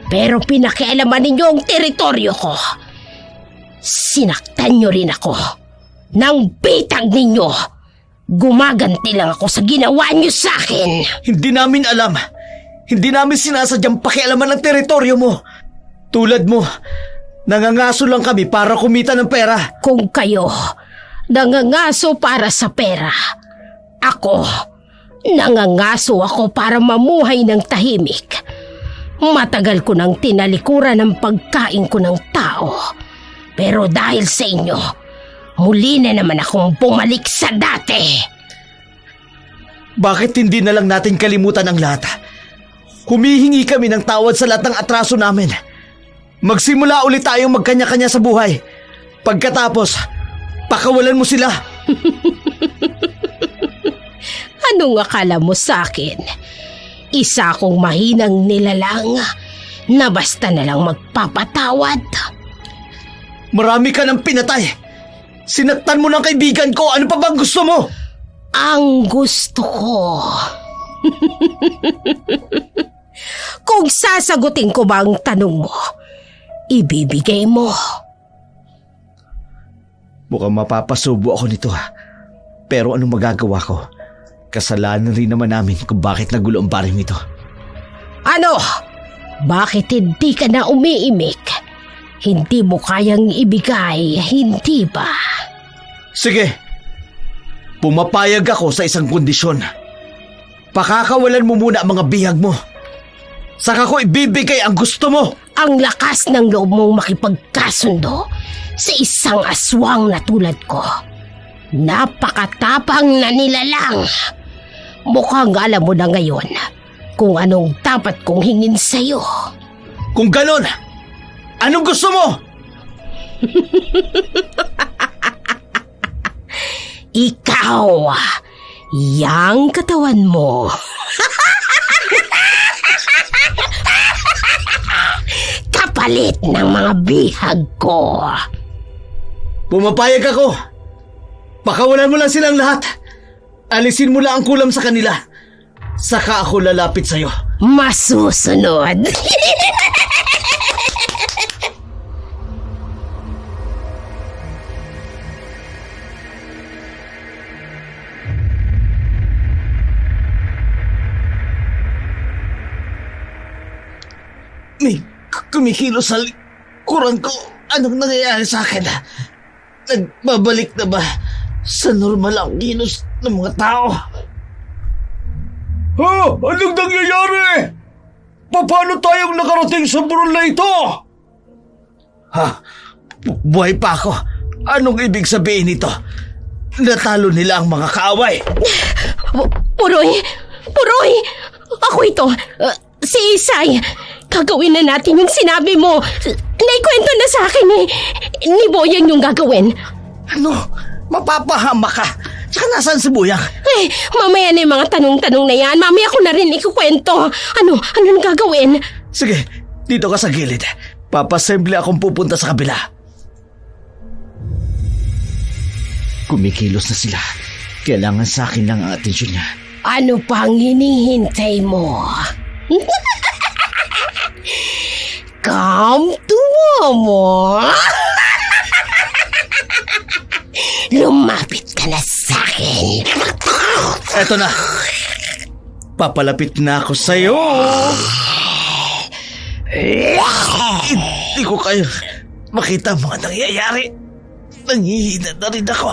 Pero pinakialaman ninyo ang teritoryo ko. Sinaktan nyo rin ako. Nang bitag ninyo. Gumaganti lang ako sa ginawa nyo sa akin. Hindi namin alam. Hindi namin sinasadyang pakialaman ng teritoryo mo. Tulad mo, nangangaso lang kami para kumita ng pera. Kung kayo nangangaso para sa pera, ako nangangaso ako para mamuhay ng tahimik. Matagal ko nang tinalikuran ang pagkain ko ng tao. Pero dahil sa inyo, muli na naman akong bumalik sa dati. Bakit hindi na lang natin kalimutan ang lahat? Humihingi kami ng tawad sa lahat ng atraso namin. Magsimula ulit tayong magkanya-kanya sa buhay. Pagkatapos, pakawalan mo sila. Anong akala mo sa akin? Isa akong mahinang nilalang na basta na lang magpapatawad. Marami ka ng pinatay. Sinaktan mo ng kaibigan ko. Ano pa bang gusto mo? Ang gusto ko. Kung sasagutin ko ba ang tanong mo, ibibigay mo. Mukhang mapapasubo ako nito ha. Pero anong magagawa ko? Kasalanan rin naman namin kung bakit nagulo ang paring ito. Ano? Bakit hindi ka na umiimik? Hindi mo kayang ibigay, hindi ba? Sige. Pumapayag ako sa isang kondisyon. Pakakawalan mo muna ang mga bihag mo. Saka ko ibibigay ang gusto mo. Ang lakas ng loob mong makipagkasundo sa isang aswang na tulad ko. Napakatapang na nilalang. Mukhang alam mo na ngayon kung anong dapat kong hingin sa'yo. Kung ganon, anong gusto mo? Ikaw, yang katawan mo. Kapalit ng mga bihag ko. Pumapayag ako. Pakawalan mo lang silang lahat. Alisin mo lang ang kulam sa kanila. saka ako lalapit sa'yo. Masusunod. May kumikilos sa likuran ko. Anong nangyayari sa akin? Nagbabalik na ba sa normal ang kilos ng mga tao? Ha? Anong nangyayari? Paano tayong nakarating sa burol na ito? Ha? Buhay pa ako. Anong ibig sabihin nito? Natalo nila ang mga kaaway. Puroy! Puroy! Ako ito! Si Isay! Gagawin na natin yung sinabi mo! Naikwento na sa akin eh! Ni Boyang yung gagawin! Ano? Mapapahama ka? Tsaka nasaan si Boyang? Eh, mamaya na yung mga tanong-tanong na yan. Mamaya ko na rin ikukwento. Ano nang gagawin? Sige, dito ka sa gilid. Papasemble akong pupunta sa kabila. Kumikilos na sila. Kailangan sa akin lang ang atensyon niya. Ano pang hinihintay mo? Come to mama. Lumapit ka na sa akin. Eto na. Papalapit na ako sa'yo. Hindi ko kayo makita ang mga nangyayari. Nanghihina na rin ako.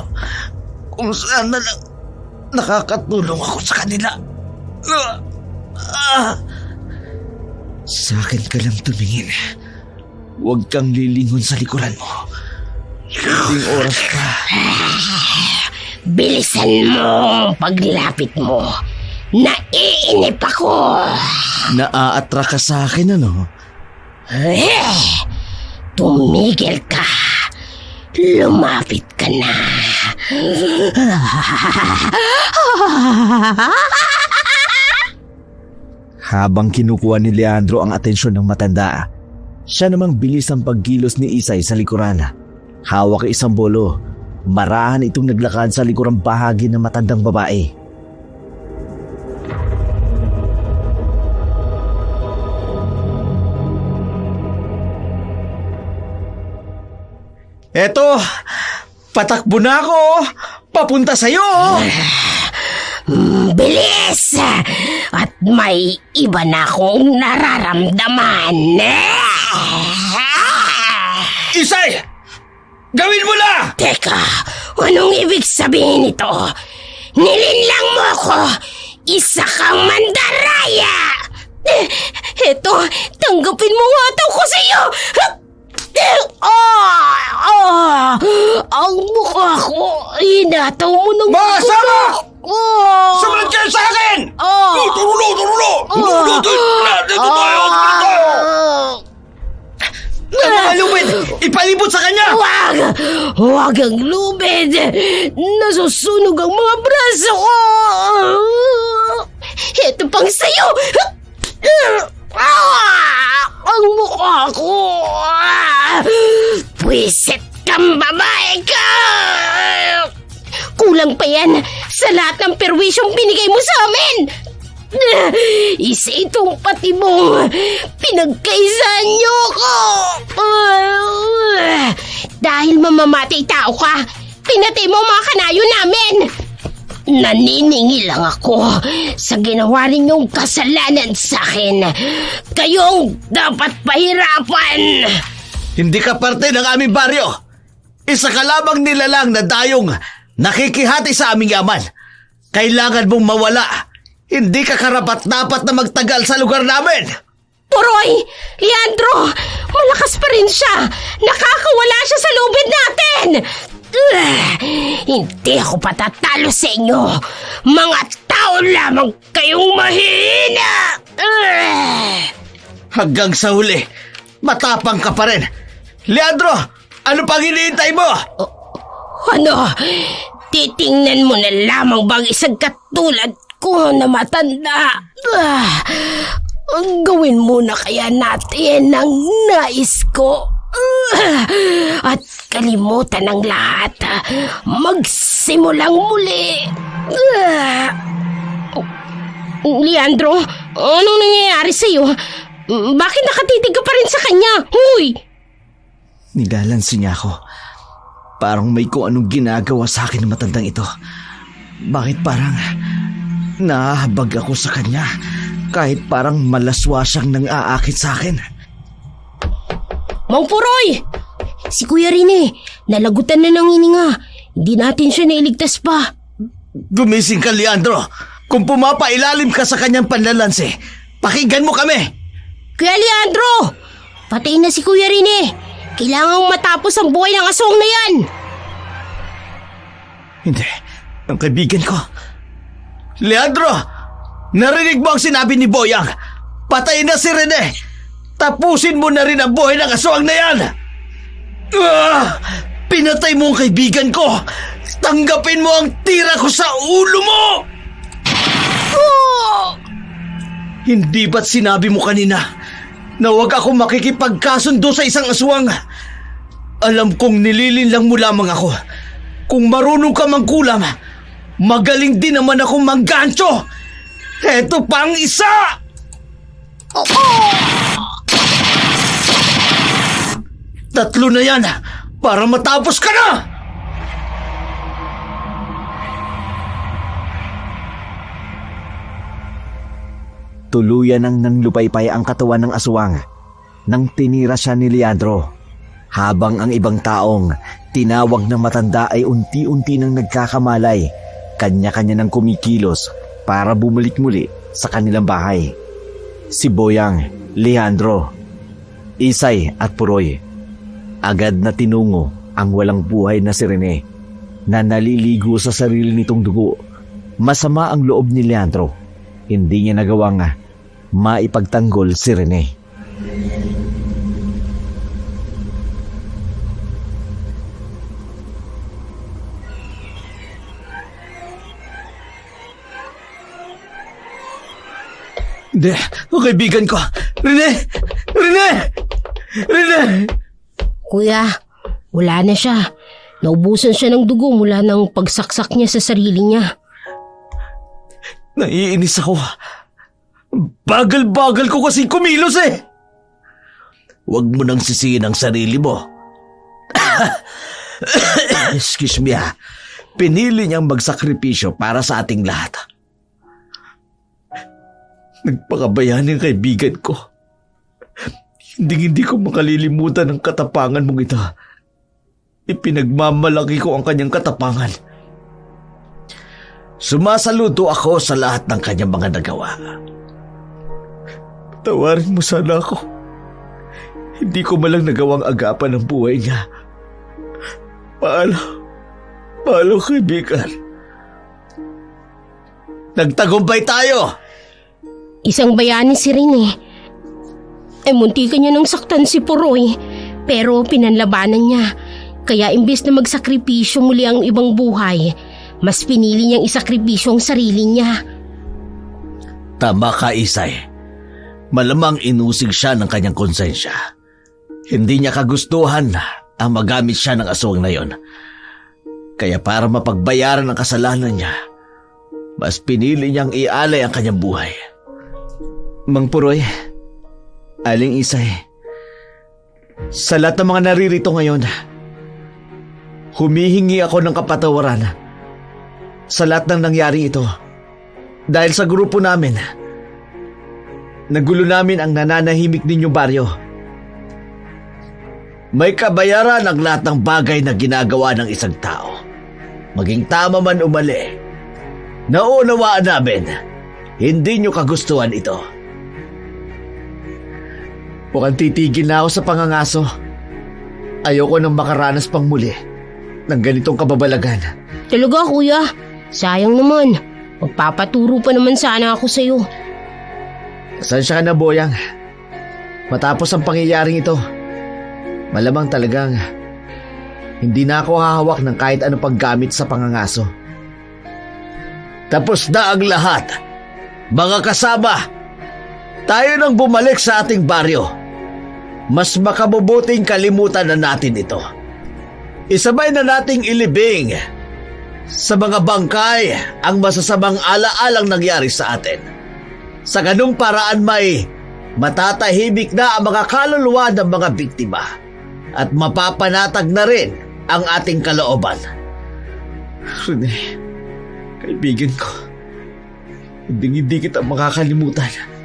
Kung saan na lang nakakatulong ako sa kanila. Sa akin ka lang tumingin. Huwag kang lilingon sa likuran mo. Kunting oras pa. Bilisan mo ang paglapit mo. Naiinip ako. Naaatra ka sa akin, ano? Tumigil ka. Lumapit ka na. Habang kinukuha ni Leandro ang atensyon ng matanda, siya namang bilis ang pagkilos ni Isay sa likuran. Hawak ang isang bolo. Marahan itong naglakad sa likurang bahagi ng matandang babae. Eto, patakbo na ako. Papunta sa'yo. Bilis! At may iba na akong nararamdaman. Isay! Gawin mo na! Teka, anong ibig sabihin nito? Nilinlang mo ako! Isa kang mandaraya! Eto, tanggapin mo nga ito ko sa'yo! Ang mukha ko, hinataw mo ng Mga sama! Oh! Sumunod kayo sa akin! Oh! Turulo! Dito tayo! Ang mga lupit! Ipalibot sa kanya! Huwag ang lubid! Nasusunog ang mga braso ko! Ito pang sayo! Ang mukha ko! Pwisit kang babae ka! Kulang pa yan sa lahat ng perwisyong binigay mo sa amin! Isa itong patibong pinagkaisahan niyo ko! Dahil mamamatay tao ka, pinatay mo mga kanayo namin! Naniningil lang ako sa ginawa ninyong kasalanan sa akin. Kayong dapat pahirapan! Hindi ka parte ng aming baryo. Isa ka lamang nilalang na dayong nakikihati sa aming yaman. Kailangan mong mawala. Hindi ka karapat-dapat na magtagal sa lugar namin. Puroy! Leandro! Malakas pa rin siya! Nakakawala siya sa lubid natin! Hindi ako patatalo sa inyo! Mga tao lamang kayong mahihina! Hanggang sa huli, matapang ka pa rin. Leandro, ano pang hinihintay mo? Ano? Titingnan mo na lamang bang isang katulad ko na matanda? Gawin muna kaya natin ang nais ko. At kalimutan ang lahat. Magsimulang muli. Leandro, anong nangyayari sa'yo? Bakit nakatitig ka pa rin sa kanya? Huy! Nilalansin niya ako. Parang may kung anong ginagawa sa akin ng matandang ito. Bakit parang nahahabag ako sa kanya kahit parang malaswa siyang nang-aakit sa akin? Mang Puroy! Si Kuya Rene, nalagutan na ng hininga. Hindi natin siya nailigtas pa. Gumising ka, Leandro. Kung pumapailalim ka sa kanyang panlalansi, pakinggan mo kami. Kuya Leandro! Patay na si Kuya Rene. Kailangang matapos ang buhay ng aswang na yan. Hindi. Ang kaibigan ko. Leandro! Narinig mo ang sinabi ni Boyang? Patay na si Rene. Tapusin mo na rin ang buhay ng aswang na yan. Pinatay mo ang kaibigan ko. Tanggapin mo ang tira ko sa ulo mo. Hindi ba't sinabi mo kanina na huwag ako makikipagkasundo sa isang aswang? Alam kong nililinlang mo lamang ako. Kung marunong ka mangkulam, magaling din naman akong manggancho. Heto pa ang isa! Tatlo na yan para matapos ka na! Tuluyan ang nanlupaypay ang katawan ng aswang nang tinira siya ni Leandro. Habang ang ibang taong tinawag na matanda ay unti-unti nang nagkakamalay, kanya-kanya nang kumikilos para bumalik muli sa kanilang bahay. Si Boyang, Leandro, Isay at Puroy agad na tinungo ang walang buhay na si Rene na naliligo sa sarili nitong dugo. Masama ang loob ni Leandro. Hindi niya nagawang maipagtanggol si Rene. Hindi, ang kaibigan ko. Rene! Rene! Rene! Kuya, wala na siya. Naubusan siya ng dugo mula ng pagsaksak niya sa sarili niya. Naiinis ako. Bagal-bagal ko kasi kumilos eh. Huwag mo nang sisihin ang sarili mo. Excuse me ha. Pinili niyang magsakripisyo para sa ating lahat. Nagpakabayani ang kaibigan ko. Hindi ko makalilimutan ang katapangan mong ito. Ipinagmamalaki ko ang kanyang katapangan. Sumasaludo ako sa lahat ng kanyang mga nagawa. Tawarin mo sana ako. Hindi ko malang nagawang agapan ang buhay niya. Paano kaibigan? Nagtagumpay tayo! Isang bayani si Rene. Munti ka niya nang saktan si Puroy, pero pinanlabanan niya. Kaya imbes na magsakripisyo muli ang ibang buhay, mas pinili niyang isakripisyo ang sarili niya. Tama ka, Isay. Malamang inusig siya ng kanyang konsensya. Hindi niya kagustuhan ang magamit siya ng aswang na yon. Kaya para mapagbayaran ang kasalanan niya, mas pinili niyang ialay ang kanyang buhay. Mang Puroy, Aling Isay, sa lahat ng mga naririto ngayon, humihingi ako ng kapatawaran sa lahat ng nangyaring ito. Dahil sa grupo namin, nagulo namin ang nananahimik ninyong baryo. May kabayaran ang lahat ng bagay na ginagawa ng isang tao. Maging tama man o mali, naunawaan namin, hindi nyo kagustuhan ito. Mukhang titigil na ako sa pangangaso. Ayoko nang makaranas pang muli ng ganitong kababalagan. Talaga kuya, sayang naman. Magpapaturo pa naman sana ako sa'yo. Pasensya ka na, Boyang. Matapos ang pangyayaring ito, malamang talagang hindi na ako hahawak ng kahit ano paggamit sa pangangaso. Tapos na ang lahat. Mga kasama, tayo nang bumalik sa ating baryo. Mas makabubuting kalimutan na natin ito. Isabay na nating ilibing sa mga bangkay ang masasamang alaalang nangyari sa atin. Sa ganung paraan matatahimik na ang mga kaluluwa ng mga biktima at mapapanatag na rin ang ating kalooban. Rene, kaibigan ko, hindi kita makakalimutan.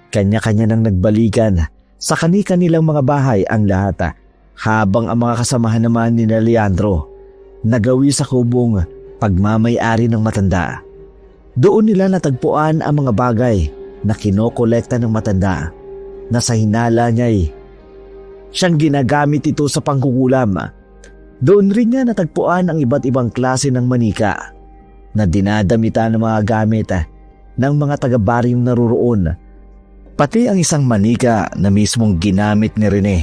Kanya-kanya nang nagbalikan sa kani-kanilang mga bahay ang lahat, habang ang mga kasamahan naman ni Leandro nagawi sa kubong pagmamay-ari ng matanda. Doon nila natagpuan ang mga bagay na kinokolekta ng matanda na sa hinala niya'y siyang ginagamit ito sa pangkukulam. Doon rin niya natagpuan ang iba't ibang klase ng manika na dinadamitan ng mga gamit ng mga taga-baryong naroroon. Pati ang isang manika na mismong ginamit ni Rene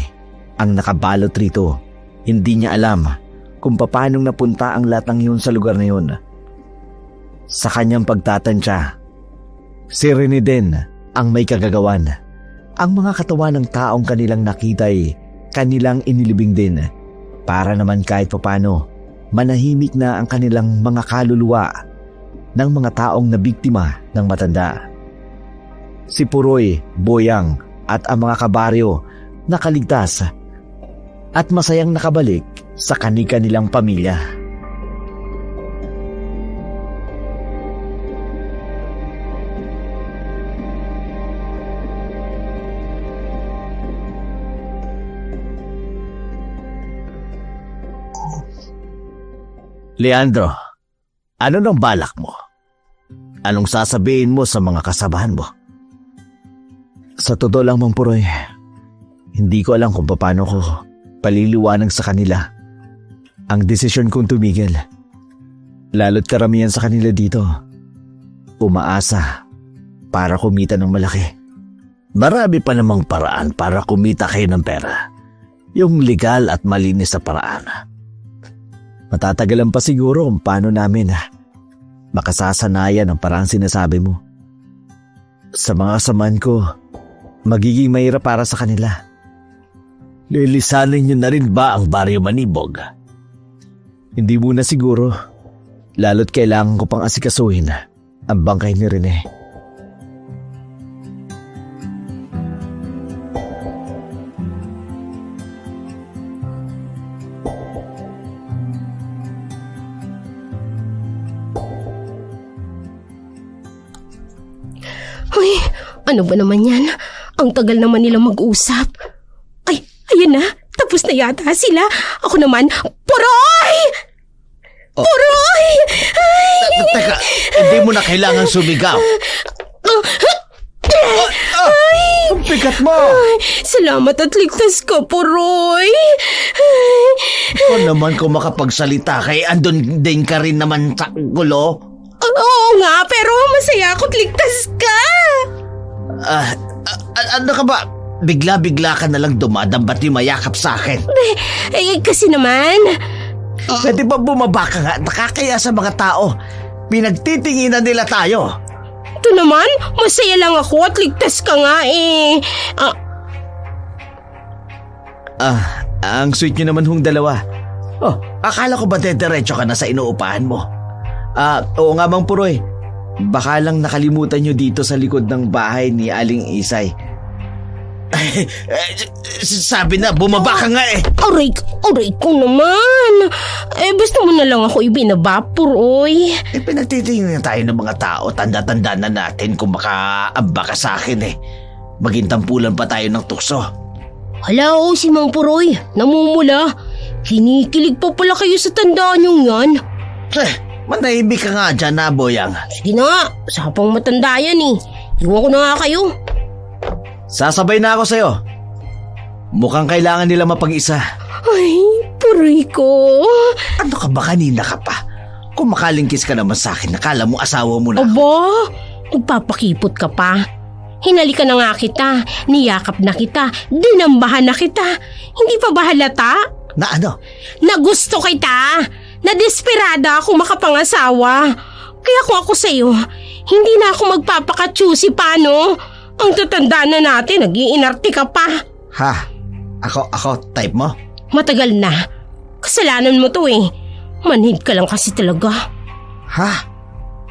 ang nakabalot rito. Hindi niya alam kung paanong napunta ang lahat ng yun sa lugar na yun. Sa kanyang pagtatansya, si Rene din ang may kagagawan. Ang mga katawan ng taong kanilang nakita'y kanilang inilibing din para naman kahit papano manahimik na ang kanilang mga kaluluwa ng mga taong nabiktima ng matanda. Si Puroy, Boyang at ang mga kabaryo nakaligtas at masayang nakabalik sa kani-kanilang pamilya. Leandro, ano nang balak mo? Anong sasabihin mo sa mga kasamahan mo? Sa totoo lang, Mang Puroy, hindi ko alam kung paano ko paliliwanag sa kanila ang desisyon kong tumigil. Lalo't karamihan sa kanila dito umaasa para kumita ng malaki. Marami pa namang paraan para kumita kayo ng pera. Yung legal at malinis na paraan. Matatagalan pa siguro kung paano namin makasasanayan ang parang sinasabi mo. Sa mga samahan ko, magiging mahirap para sa kanila. Lilisanin niyo na rin ba ang Baryo Manibog? Hindi muna siguro, lalo't kailangan ko pang asikasuhin ang bangkay ni Rene. Uy, ano ba naman yan? Ang tagal naman nila mag-usap. Ay, ayan na. Tapos na yata sila. Ako naman, Puroy! Puroy! Ay! Teka, hindi mo na kailangan sumigaw. Ang bigat mo! Ay, salamat at ligtas ka, Puroy! Ikaw naman kung makapagsalita kay andun din ka rin naman sa gulo. Oo nga, pero masaya ako't ligtas ka! Ano ka ba? Bigla-bigla ka nalang dumadambat yung mayakap sa akin. Kasi naman... Pwede ba bumaba ka nga? Nakakaya sa mga tao. Pinagtitinginan nila tayo. Ito naman, masaya lang ako at ligtas ka nga Ang sweet nyo naman hong dalawa. Oh, akala ko ba dediretso ka na sa inuupahan mo? Oo nga, Mang Puroy. Baka lang nakalimutan nyo dito sa likod ng bahay ni Aling Isay. Sabi na, bumaba ka nga eh. Aray ko naman. Basta mo na lang ako ibinaba, Puroy. Pinagtitingnan tayo ng mga tao. Tanda-tanda na natin kung makaamba ka sa akin eh. Maging tampulan pa tayo ng tukso. Hala, si Mang Puroy. Namumula. Kinikilig pa pala kayo sa tandaan yung yan. Manahimik ka nga dyan na, Boyang. Sige na nga, sapang matanda yan eh. Iwan ko na nga kayo. Sasabay na ako sa'yo. Mukhang kailangan nila mapag-isa. Ay, Puroy ko. Ano ka ba, kanina ka pa? Kung makalingkis ka naman sa akin, nakala mo asawa mo na. Aba, nagpapakipot ka pa. Hinalikan na nga kita, niyakap na kita, dinambahan na kita. Hindi pa ba halata? Na ano? Na gusto kita. Na desperada akong makapangasawa. Kaya kung ako sa'yo, Hindi na ako magpapakachusi pa, no? Ang tatanda na natin, nag-iinarte ka pa. Ha? Ako, type mo? Matagal na. Kasalanan mo to eh. Manhid ka lang kasi talaga. Ha?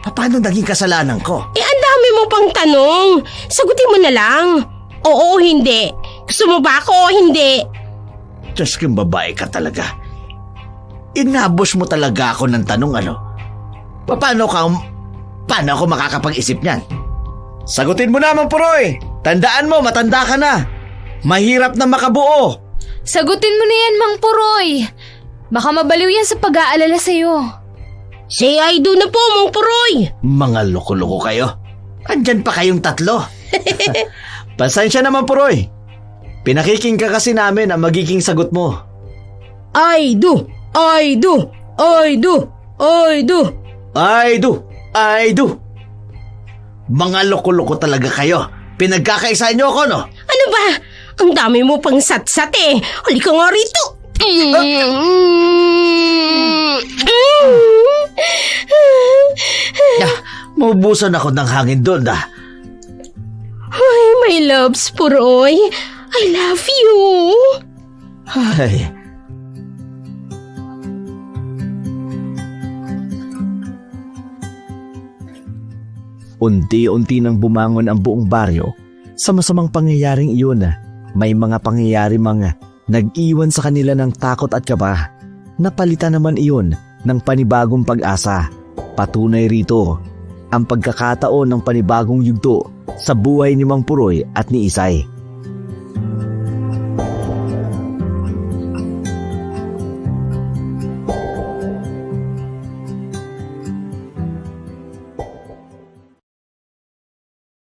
Paano naging kasalanan ko? Ang dami mo pang tanong. Sagutin mo na lang. Oo o hindi. Gusto mo ba ako o hindi? Diyos kong babae ka talaga. Inabos mo talaga ako ng tanong ano? Paano ako makakapag-isip niyan? Sagutin mo naman, Puroy. Tandaan mo, matanda ka na. Mahirap na makabuo. Sagutin mo na yan, Mang Puroy. Baka mabaliw yan sa pag-aalala sa'yo. Say I do na po, Mang Puroy. Mga loko-loko kayo. Andyan pa kayong tatlo. Pasensya naman, Puroy. Pinakiking ka kasi namin ang magiging sagot mo. I do. I do. I do. I do. I do. Mga loko-loko talaga kayo. Pinagkakaisa niyo ako, no? Ano ba? Ang dami mo pang satsat eh. Halika nga rito. Maubusan ako ng hangin doon, Ay, my loves, Puroy. I love you. Ay. Unti-unti nang bumangon ang buong baryo sa masamang pangyayaring iyon. May mga pangyayari mga nag-iwan sa kanila ng takot at kaba. Napalitan naman iyon ng panibagong pag-asa. Patunay rito ang pagkakataon ng panibagong yugto sa buhay ni Mang Puroy at ni Isay.